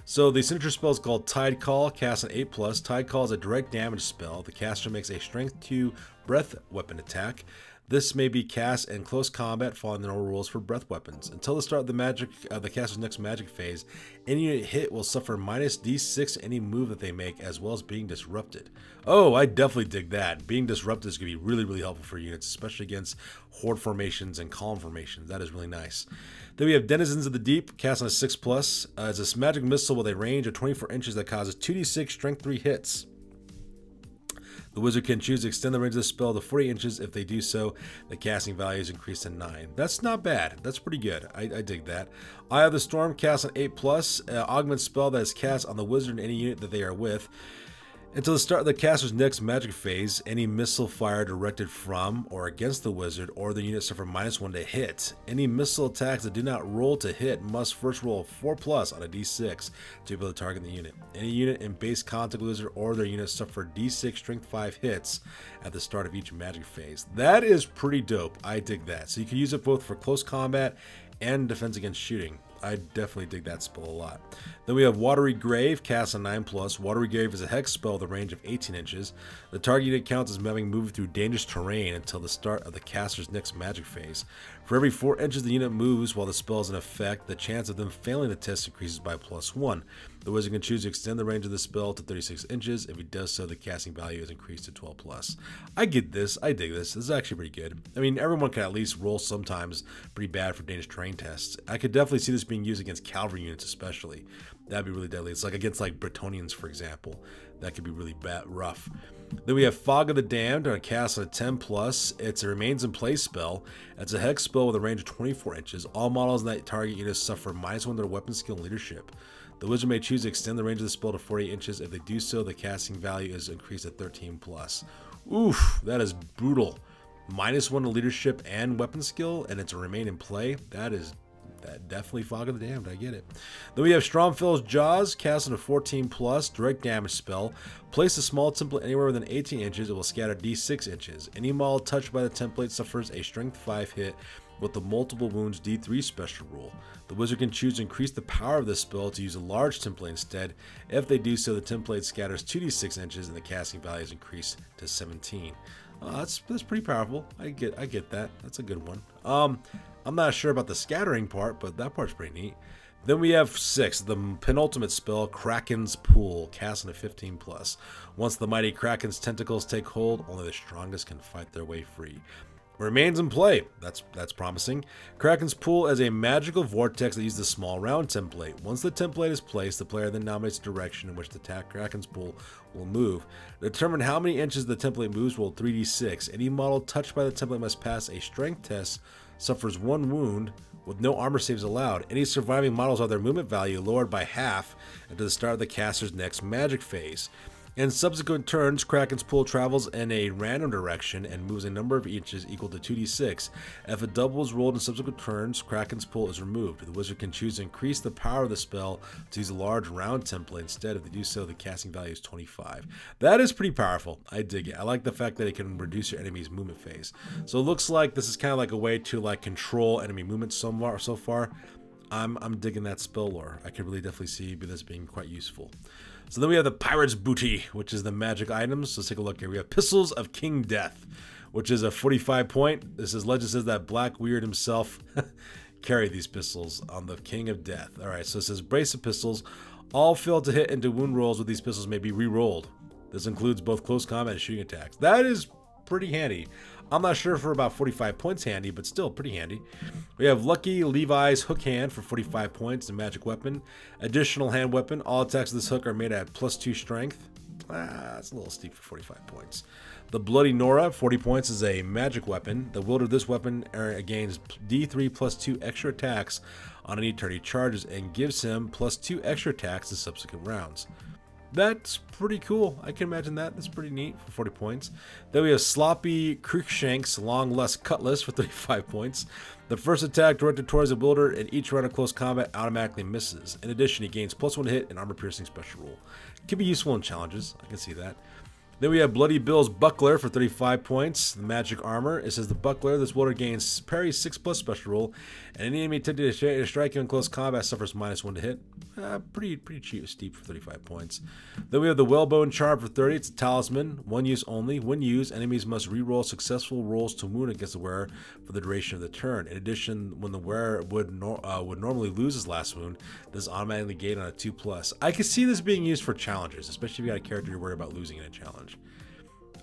So the signature spell is called Tide Call, cast an 8+. Tide Call is a direct damage spell. The caster makes a Strength 2 breath weapon attack. This may be cast in close combat, following the normal rules for breath weapons. Until the start of the caster's next magic phase, any unit hit will suffer -d6 any move that they make, as well as being disrupted. Oh, I definitely dig that. Being disrupted is going to be really, really helpful for units, especially against horde formations and column formations. That is really nice. Then we have Denizens of the Deep, cast on a 6+. It's a magic missile with a range of 24 inches that causes 2d6 strength 3 hits. The wizard can choose to extend the range of the spell to 40 inches. If they do so, the casting value is increased to 9. That's not bad. That's pretty good. I dig that. Eye of the Storm, cast on 8+. Augment spell that is cast on the wizard and any unit that they are with. Until the start of the caster's next magic phase, any missile fire directed from or against the wizard or the unit suffer -1 to hit. Any missile attacks that do not roll to hit must first roll a 4+ on a d6 to be able to target the unit. Any unit in base contact with the wizard or their unit suffer d6 strength 5 hits at the start of each magic phase. That is pretty dope. I dig that. So you can use it both for close combat and defense against shooting. I definitely dig that spell a lot. Then we have Watery Grave, cast on 9+. Watery Grave is a hex spell with a range of 18 inches. The target unit counts as having moved through dangerous terrain until the start of the caster's next magic phase. For every 4 inches the unit moves while the spell is in effect, the chance of them failing the test increases by +1. The wizard can choose to extend the range of the spell to 36 inches. If he does so, the casting value is increased to 12+. I get this. I dig this. This is actually pretty good. I mean, everyone can at least roll sometimes pretty bad for dangerous terrain tests. I could definitely see this being used against cavalry units especially. That'd be really deadly. It's like against like Bretonians, for example. That could be really bad, rough. Then we have Fog of the Damned, on a cast on a 10+. It's a remains in place spell. It's a hex spell with a range of 24 inches. All models in that target unit suffer -1 to their weapon skill and leadership. The wizard may choose to extend the range of the spell to 40 inches. If they do so, the casting value is increased to 13+. Oof, that is brutal. -1 to leadership and weapon skill, and it's a remain in play. That definitely Fog of the Damned. I get it. Then we have Stromfell's Jaws, cast on a 14+, direct damage spell. Place a small template anywhere within 18 inches. It will scatter d6 inches. Any model touched by the template suffers a strength 5 hit with the multiple wounds D3 special rule. The wizard can choose to increase the power of this spell to use a large template instead. If they do so, the template scatters 2d6 inches and the casting value is increased to 17. That's pretty powerful. I get that. That's a good one. I'm not sure about the scattering part, but that part's pretty neat. Then we have 6, the penultimate spell, Kraken's Pool, cast into 15+. Once the mighty Kraken's tentacles take hold, only the strongest can fight their way free. Remains in play. That's promising. Kraken's Pool is a magical vortex that uses the small round template. Once the template is placed, the player then nominates the direction in which the Kraken's Pool will move. To determine how many inches the template moves, roll 3d6. Any model touched by the template must pass a strength test, suffers 1 wound, with no armor saves allowed. Any surviving models have their movement value lowered by half until the start of the caster's next magic phase. In subsequent turns, Kraken's Pool travels in a random direction and moves a number of inches equal to 2d6. If a double is rolled in subsequent turns, Kraken's Pool is removed. The wizard can choose to increase the power of the spell to use a large round template instead. If they do so, the casting value is 25. That is pretty powerful. I dig it. I like the fact that it can reduce your enemy's movement phase. So it looks like this is kind of like a way to like control enemy movement so far. I'm digging that spell lore. I could really definitely see this being quite useful. So then we have the Pirate's Booty, which is the magic items. Let's take a look here. We have Pistols of King Death, which is a 45 point. This is legend says that Black Weird himself carried these pistols on the King of Death. All right, so it says brace of pistols. All fail to hit into wound rolls with these pistols may be re-rolled. This includes both close combat and shooting attacks. That is pretty handy. I'm not sure for about 45 points handy, but still pretty handy. We have Lucky Levi's Hook Hand for 45 points, the magic weapon. Additional hand weapon. All attacks of this hook are made at +2 strength. That's a little steep for 45 points. The Bloody Nora, 40 points, is a magic weapon. The wielder of this weapon gains D3 +2 extra attacks on any turn he charges and gives him +2 extra attacks in subsequent rounds. That's pretty cool. I can imagine that. That's pretty neat for 40 points. Then we have Sloppy Crookshank's Long Lust Cutlass for 35 points. The first attack directed towards the wielder in each round of close combat automatically misses. In addition, he gains +1 hit and armor piercing special rule. Could be useful in challenges. I can see that. Then we have Bloody Bill's Buckler for 35 points. The magic armor. It says the Buckler, this wielder gains parry 6+ special rule, and any enemy attempting to strike him in close combat suffers -1 to hit. Pretty cheap, steep for 35 points. Then we have the Whalebone Charm for 30. It's a talisman, 1 use only. When used, enemies must re-roll successful rolls to wound against the wearer for the duration of the turn. In addition, when the wearer would normally lose his last wound, this automatically negate on a 2+. I could see this being used for challenges, especially if you got a character you're worried about losing in a challenge.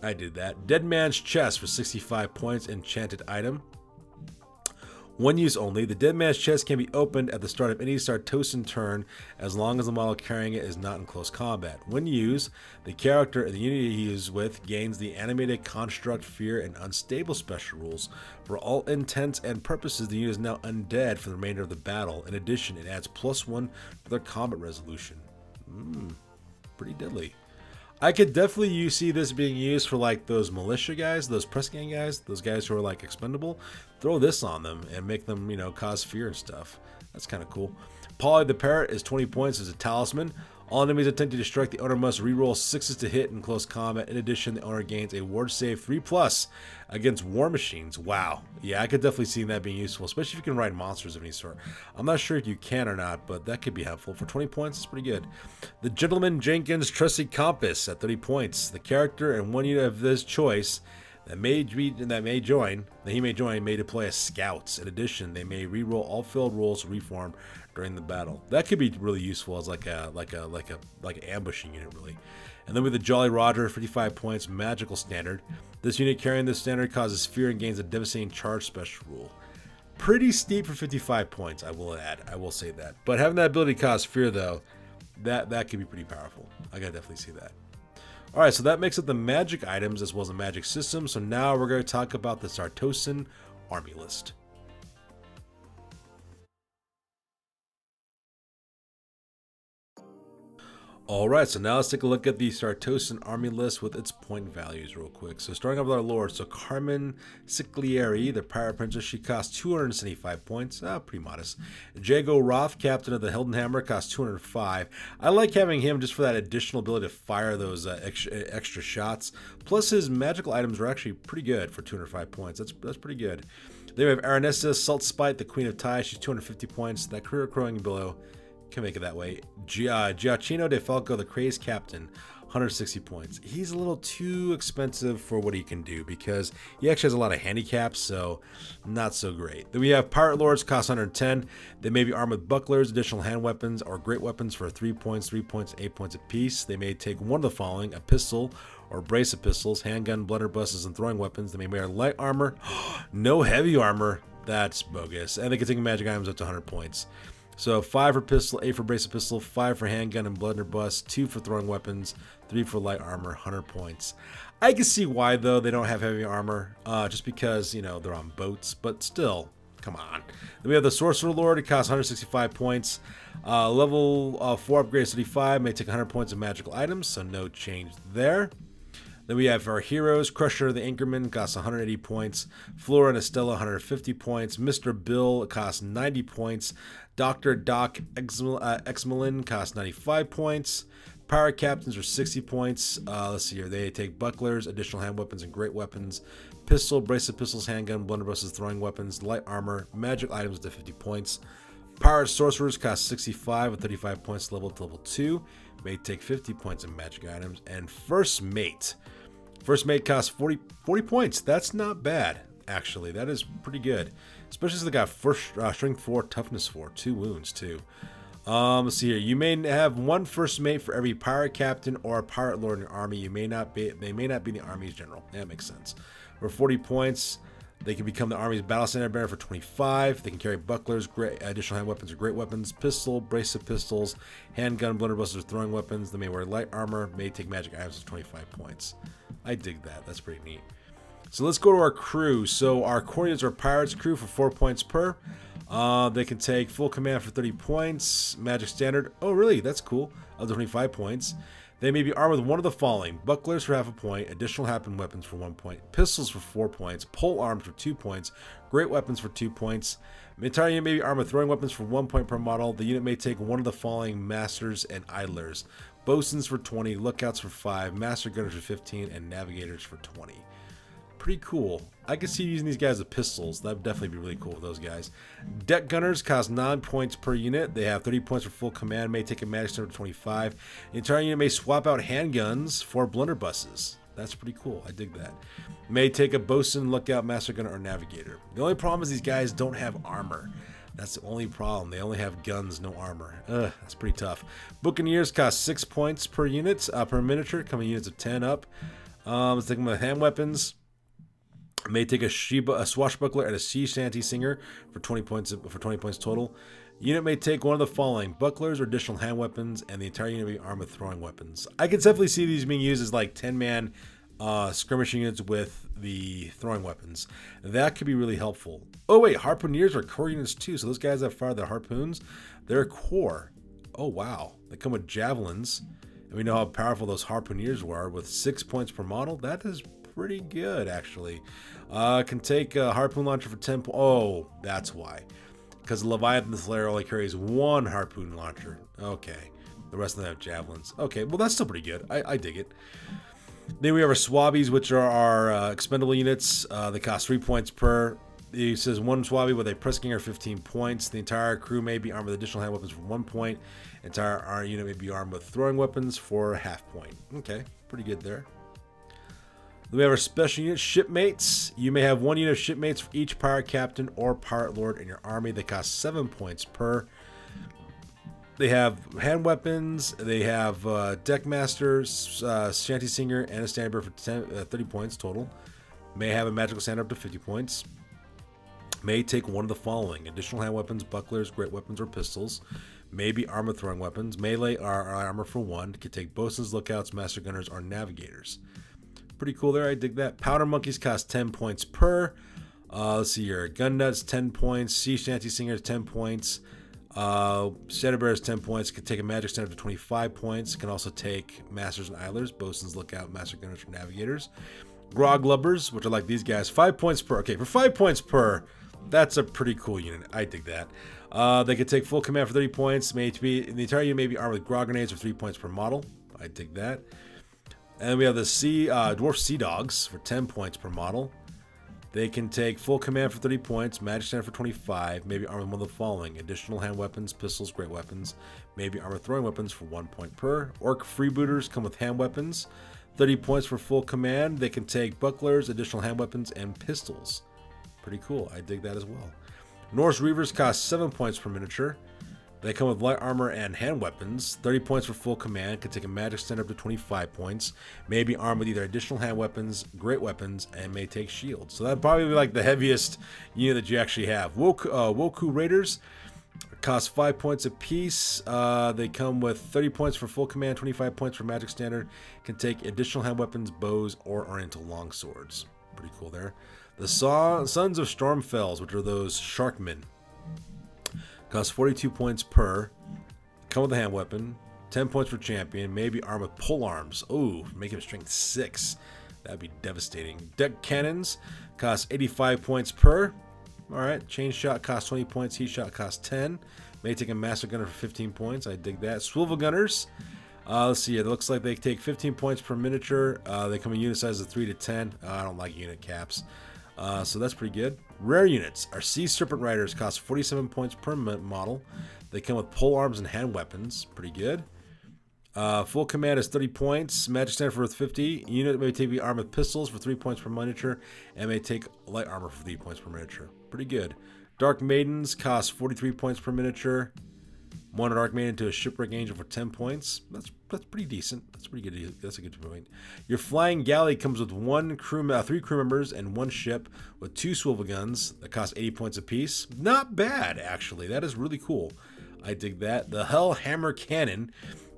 I did that. Dead Man's Chest for 65 points, enchanted item. 1 use only. The Dead Man's Chest can be opened at the start of any Sartosan turn as long as the model carrying it is not in close combat. When used, the character and the unit he is with gains the animated construct, fear, and unstable special rules. For all intents and purposes, the unit is now undead for the remainder of the battle. In addition, it adds +1 to their combat resolution. Pretty deadly. I could definitely see this being used for like those militia guys, those press gang guys, those guys who are like expendable. Throw this on them and make them, cause fear and stuff. That's kind of cool. Polly the Parrot is 20 points as a talisman. All enemies attempting to strike the owner must reroll 6s to hit in close combat. In addition, the owner gains a ward save 3+ against war machines. Wow. Yeah, I could definitely see that being useful, especially if you can ride monsters of any sort. I'm not sure if you can or not, but that could be helpful. For 20 points, it's pretty good. The Gentleman Jenkins Trusty Compass at 30 points. The character and 1 unit of his choice that he may join may deploy as scouts. In addition, they may reroll all failed rolls to reform during the battle. That could be really useful as like an ambushing unit, really. And then with the Jolly Roger, 55 points, magical standard. This unit carrying this standard causes fear and gains a devastating charge special rule. Pretty steep for 55 points, I will add. I will say that. But having that ability to cause fear, though, that could be pretty powerful. I gotta definitely see that. Alright, so that makes up the magic items as well as the magic system. So now we're going to talk about the Sartosan army list. Alright, so now let's take a look at the Sartosan army list with its point values real quick. So starting off with our lord, so Carmen Siclieri, the pirate princess, she costs 275 points, pretty modest. Jago Roth, captain of the Hildenhammer, costs 205. I like having him just for that additional ability to fire those extra shots. Plus his magical items are actually pretty good for 205 points. That's pretty good. Then we have Aranessa, Salt Spite, the Queen of Ties. She's 250 points. That career crowing below can make it that way. Giacchino de Falco, the Crazed Captain, 160 points. He's a little too expensive for what he can do because he actually has a lot of handicaps, so not so great. Then we have Pirate Lords, cost 110. They may be armed with bucklers, additional hand weapons, or great weapons for 3 points, 3 points, 8 points apiece. They may take one of the following: a pistol or brace of pistols, handgun, blunderbusses, and throwing weapons. They may wear light armor, no heavy armor. That's bogus. And they can take magic items up to 100 points. So 5 for pistol, 8 for brace of pistol, 5 for handgun and blunderbuss, 2 for throwing weapons, 3 for light armor, 100 points. I can see why, though, they don't have heavy armor, just because, you know, they're on boats, but still, come on. Then we have the Sorcerer Lord. It costs 165 points. Level 4 upgrade 35, may take 100 points of magical items, so no change there. Then we have our heroes. Crusher the Anchorman costs 180 points. Flora and Estella 150 points. Mr. Bill costs 90 points. Dr. Doc Exmelin costs 95 points. Pirate Captains are 60 points. Let's see here. They take bucklers, additional hand weapons, and great weapons. Pistol, brace of pistols, handgun, blunderbusses, throwing weapons, light armor, magic items to 50 points. Pirate Sorcerers cost 65 with 35 points level to level 2. May take 50 points in magic items. And First Mate. First Mate costs 40 points. That's not bad, actually. That is pretty good. Especially since they got Strength 4, Toughness 4. 2 wounds, too. Let's see here. You may have one First Mate for every Pirate Captain or Pirate Lord in your army. They may not be the Army's General. That makes sense. For 40 points, they can become the Army's Battle Standard Bearer for 25. They can carry bucklers, additional hand weapons or great weapons, pistol, brace of pistols, handgun, blunderbusters, throwing weapons. They may wear light armor, may take magic items for 25 points. I dig that. That's pretty neat. So let's go to our crew. So our coordinates are Pirates crew for 4 points per. They can take full command for 30 points. Magic standard. Oh, really? That's cool. Up to 25 points. They may be armed with one of the following: bucklers for half a point, additional weapons for 1 point, pistols for 4 points, pole arms for 2 points, great weapons for 2 points. The entire unit may be armed with throwing weapons for 1 point per model. The unit may take one of the following: masters and idlers. Bosuns for 20, lookouts for 5, master gunners for 15, and navigators for 20. Pretty cool. I could see using these guys with pistols. That would definitely be really cool with those guys. Deck gunners cost 9 points per unit. They have 30 points for full command. May take a magic standard of 25. The entire unit may swap out handguns for blunderbusses. That's pretty cool. I dig that. May take a bosun, lookout, master gunner, or navigator. The only problem is these guys don't have armor. That's the only problem. They only have guns, no armor. Ugh, that's pretty tough. Buccaneers cost 6 points per unit, per miniature, coming units of 10 up. Let's take them with hand weapons. May take a swashbuckler and a sea shanty singer for 20 points total. Unit may take one of the following: bucklers or additional hand weapons, and the entire unit may be armed with throwing weapons. I can definitely see these being used as like 10-man skirmishing units with the throwing weapons. That could be really helpful. Oh wait, harpooneers are core units too. So those guys that fire the harpoons, they're core. Oh wow, they come with javelins, and we know how powerful those harpooneers were with 6 points per model. That is pretty good, actually. Can take a harpoon launcher for 10 points. Oh, that's why. Because the Leviathan Slayer only carries 1 harpoon launcher. Okay. The rest of them have javelins. Okay, well, that's still pretty good. I dig it. Then we have our Swabbies, which are our expendable units. They cost 3 points per. It says 1 Swabby with a press ganger 15 points. The entire crew may be armed with additional hand weapons for 1 point. Our unit may be armed with throwing weapons for ½ point. Okay, pretty good there. Then we have our special unit, shipmates. You may have 1 unit of shipmates for each pirate captain or pirate lord in your army. They cost 7 points per. They have hand weapons. They have deck masters, shanty singer, and a standard bearer for 30 points total. May have a magical standard up to 50 points. May take one of the following: additional hand weapons, bucklers, great weapons, or pistols. May be armed with throwing weapons. Melee or armor for 1. Can take bosuns, lookouts, master gunners, or navigators. Pretty cool there. I dig that. Powder monkeys cost 10 points per. Let's see here. Gun nuts 10 points. Sea shanty singers 10 points. Standard bearers 10 points. Can take a magic standard for 25 points. Can also take masters and idlers, bosuns, lookout, master gunners, or navigators. Grog lubbers, which are like these guys, 5 points per. Okay, for 5 points per, that's a pretty cool unit. I dig that. They can take full command for 30 points. The entire unit may be armed with grog grenades for 3 points per model. I dig that. And we have the Dwarf Sea Dogs for 10 points per model. They can take full command for 30 points, magic standard for 25, maybe armor with one of the following: additional hand weapons, pistols, great weapons, maybe armor throwing weapons for 1 point per. Orc freebooters come with hand weapons, 30 points for full command. They can take bucklers, additional hand weapons, and pistols. Pretty cool. I dig that as well. Norse Reavers cost 7 points per miniature. They come with light armor and hand weapons, 30 points for full command, can take a magic standard up to 25 points, may be armed with either additional hand weapons, great weapons, and may take shields. So that'd probably be like the heaviest unit that you actually have. Woku Raiders cost 5 points apiece. They come with 30 points for full command, 25 points for magic standard, can take additional hand weapons, bows, or oriental longswords. Pretty cool there. The Sons of Stormfells, which are those Sharkmen, cost 42 points per. Come with a hand weapon. 10 points for champion. Maybe armed with pole arms. Oh, make him strength 6. That'd be devastating. Deck cannons cost 85 points per. Alright. Chain shot costs 20 points. Heat shot costs 10. May take a master gunner for 15 points. I dig that. Swivel gunners. Let's see. It looks like they take 15 points per miniature. They come in unit sizes of 3 to 10. I don't like unit caps. So that's pretty good. Rare units. Our Sea Serpent Riders cost 47 points per model. They come with pole arms and hand weapons. Pretty good. Full command is 30 points. Magic standard for 50. Unit may take the armed with pistols for 3 points per miniature, and may take light armor for 3 points per miniature. Pretty good. Dark Maidens cost 43 points per miniature. One Dark Maiden to a Shipwreck Angel for 10 points. That's pretty decent. That's pretty good. That's a good point. Your Flying Galley comes with 3 crew members and 1 ship with 2 swivel guns that cost 80 points apiece. Not bad, actually. That is really cool. I dig that. The Hell Hammer Cannon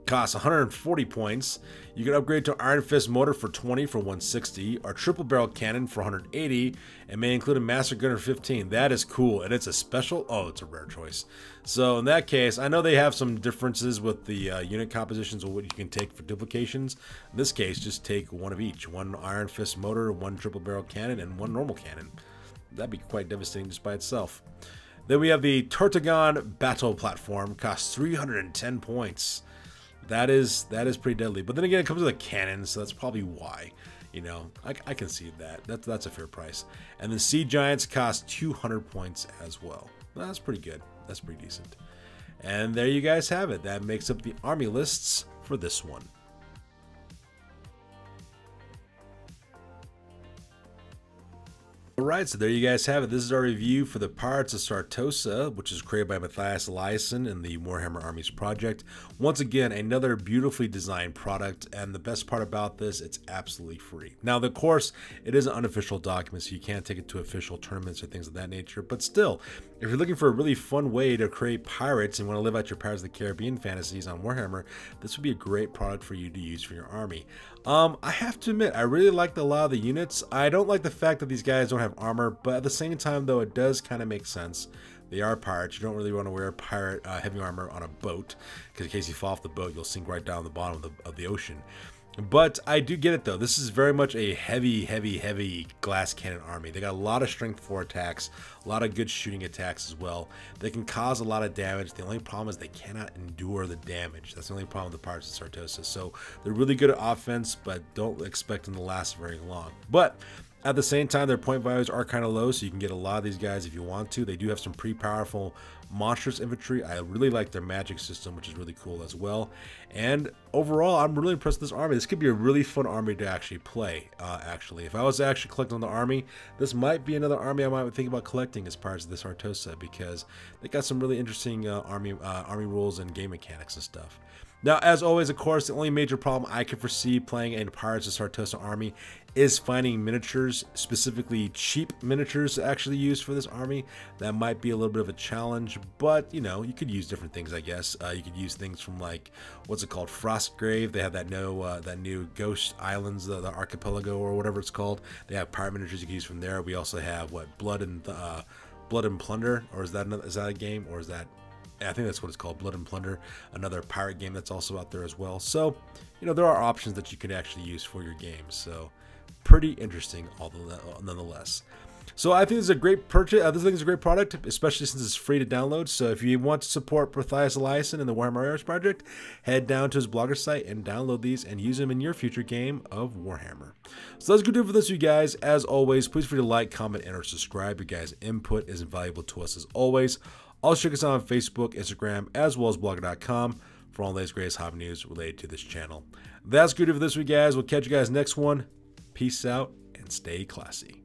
costs 140 points. You can upgrade to Iron Fist Motor for 20 for 160, or Triple Barrel Cannon for 180, and may include a Master Gunner for 15. That is cool, and it's a special. Oh, it's a rare choice. So in that case, I know they have some differences with the unit compositions of what you can take for duplications. In this case, just take one of each: 1 Iron Fist Motor, 1 Triple Barrel Cannon, and 1 normal cannon. That'd be quite devastating just by itself. Then we have the Tortagon Battle Platform, costs 310 points. That is pretty deadly. But then again, it comes with a cannon, so that's probably why. You know, I can see that. That's a fair price. And the Sea Giants cost 200 points as well. That's pretty good. That's pretty decent. And there you guys have it. That makes up the army lists for this one. Alright, so there you guys have it. This is our review for the Pirates of Sartosa, which is created by Matthias Eliasson in the Warhammer Armies Project. Once again, another beautifully designed product, and the best part about this, it's absolutely free. Now, of course, it is an unofficial document, so you can't take it to official tournaments or things of that nature, but still, if you're looking for a really fun way to create pirates and want to live out your Pirates of the Caribbean fantasies on Warhammer, this would be a great product for you to use for your army. I have to admit, I really liked a lot of the units. I don't like the fact that these guys don't have armor, but at the same time, though, it does kind of make sense. They are pirates. You don't really want to wear pirate heavy armor on a boat, because in case you fall off the boat, you'll sink right down the bottom of the ocean. But I do get it, though. This is very much a heavy glass cannon army. They got a lot of strength 4 attacks, a lot of good shooting attacks as well. They can cause a lot of damage. The only problem is they cannot endure the damage. That's the only problem with the Pirates of Sartosa. So they're really good at offense, but don't expect them to last very long. But at the same time, their point values are kind of low, so you can get a lot of these guys if you want to. They do have some pretty powerful monstrous infantry. I really like their magic system, which is really cool as well. And overall, I'm really impressed with this army. This could be a really fun army to actually play, actually. If I was actually collecting on the army, this might be another army I might think about collecting as part of the Sartosa, because they got some really interesting army rules and game mechanics and stuff. Now, as always, of course, the only major problem I can foresee playing a Pirates of Sartosa army is finding miniatures, specifically cheap miniatures to actually use for this army. That might be a little bit of a challenge, but, you know, you could use different things, I guess. You could use things from, like, what's it called, Frostgrave. They have that new Ghost Islands, the archipelago or whatever it's called. They have pirate miniatures you can use from there. We also have, what, Blood and Plunder, or is that a game, or is that... I think that's what it's called, Blood and Plunder, another pirate game that's also out there as well. So, you know, there are options that you can actually use for your games. So, pretty interesting, nonetheless. So I think this is a great purchase. This thing is a great product, especially since it's free to download. So if you want to support Matthias Eliasson and the Warhammer Armies Project, head down to his blogger site and download these and use them in your future game of Warhammer. So that's good to do for this, you guys. As always, please feel free to like, comment, and or subscribe. Your guys' input is invaluable to us as always. Also check us out on Facebook, Instagram, as well as blogger.com for all the latest greatest hobby news related to this channel. That's good to do for this week, guys. We'll catch you guys next one. Peace out and stay classy.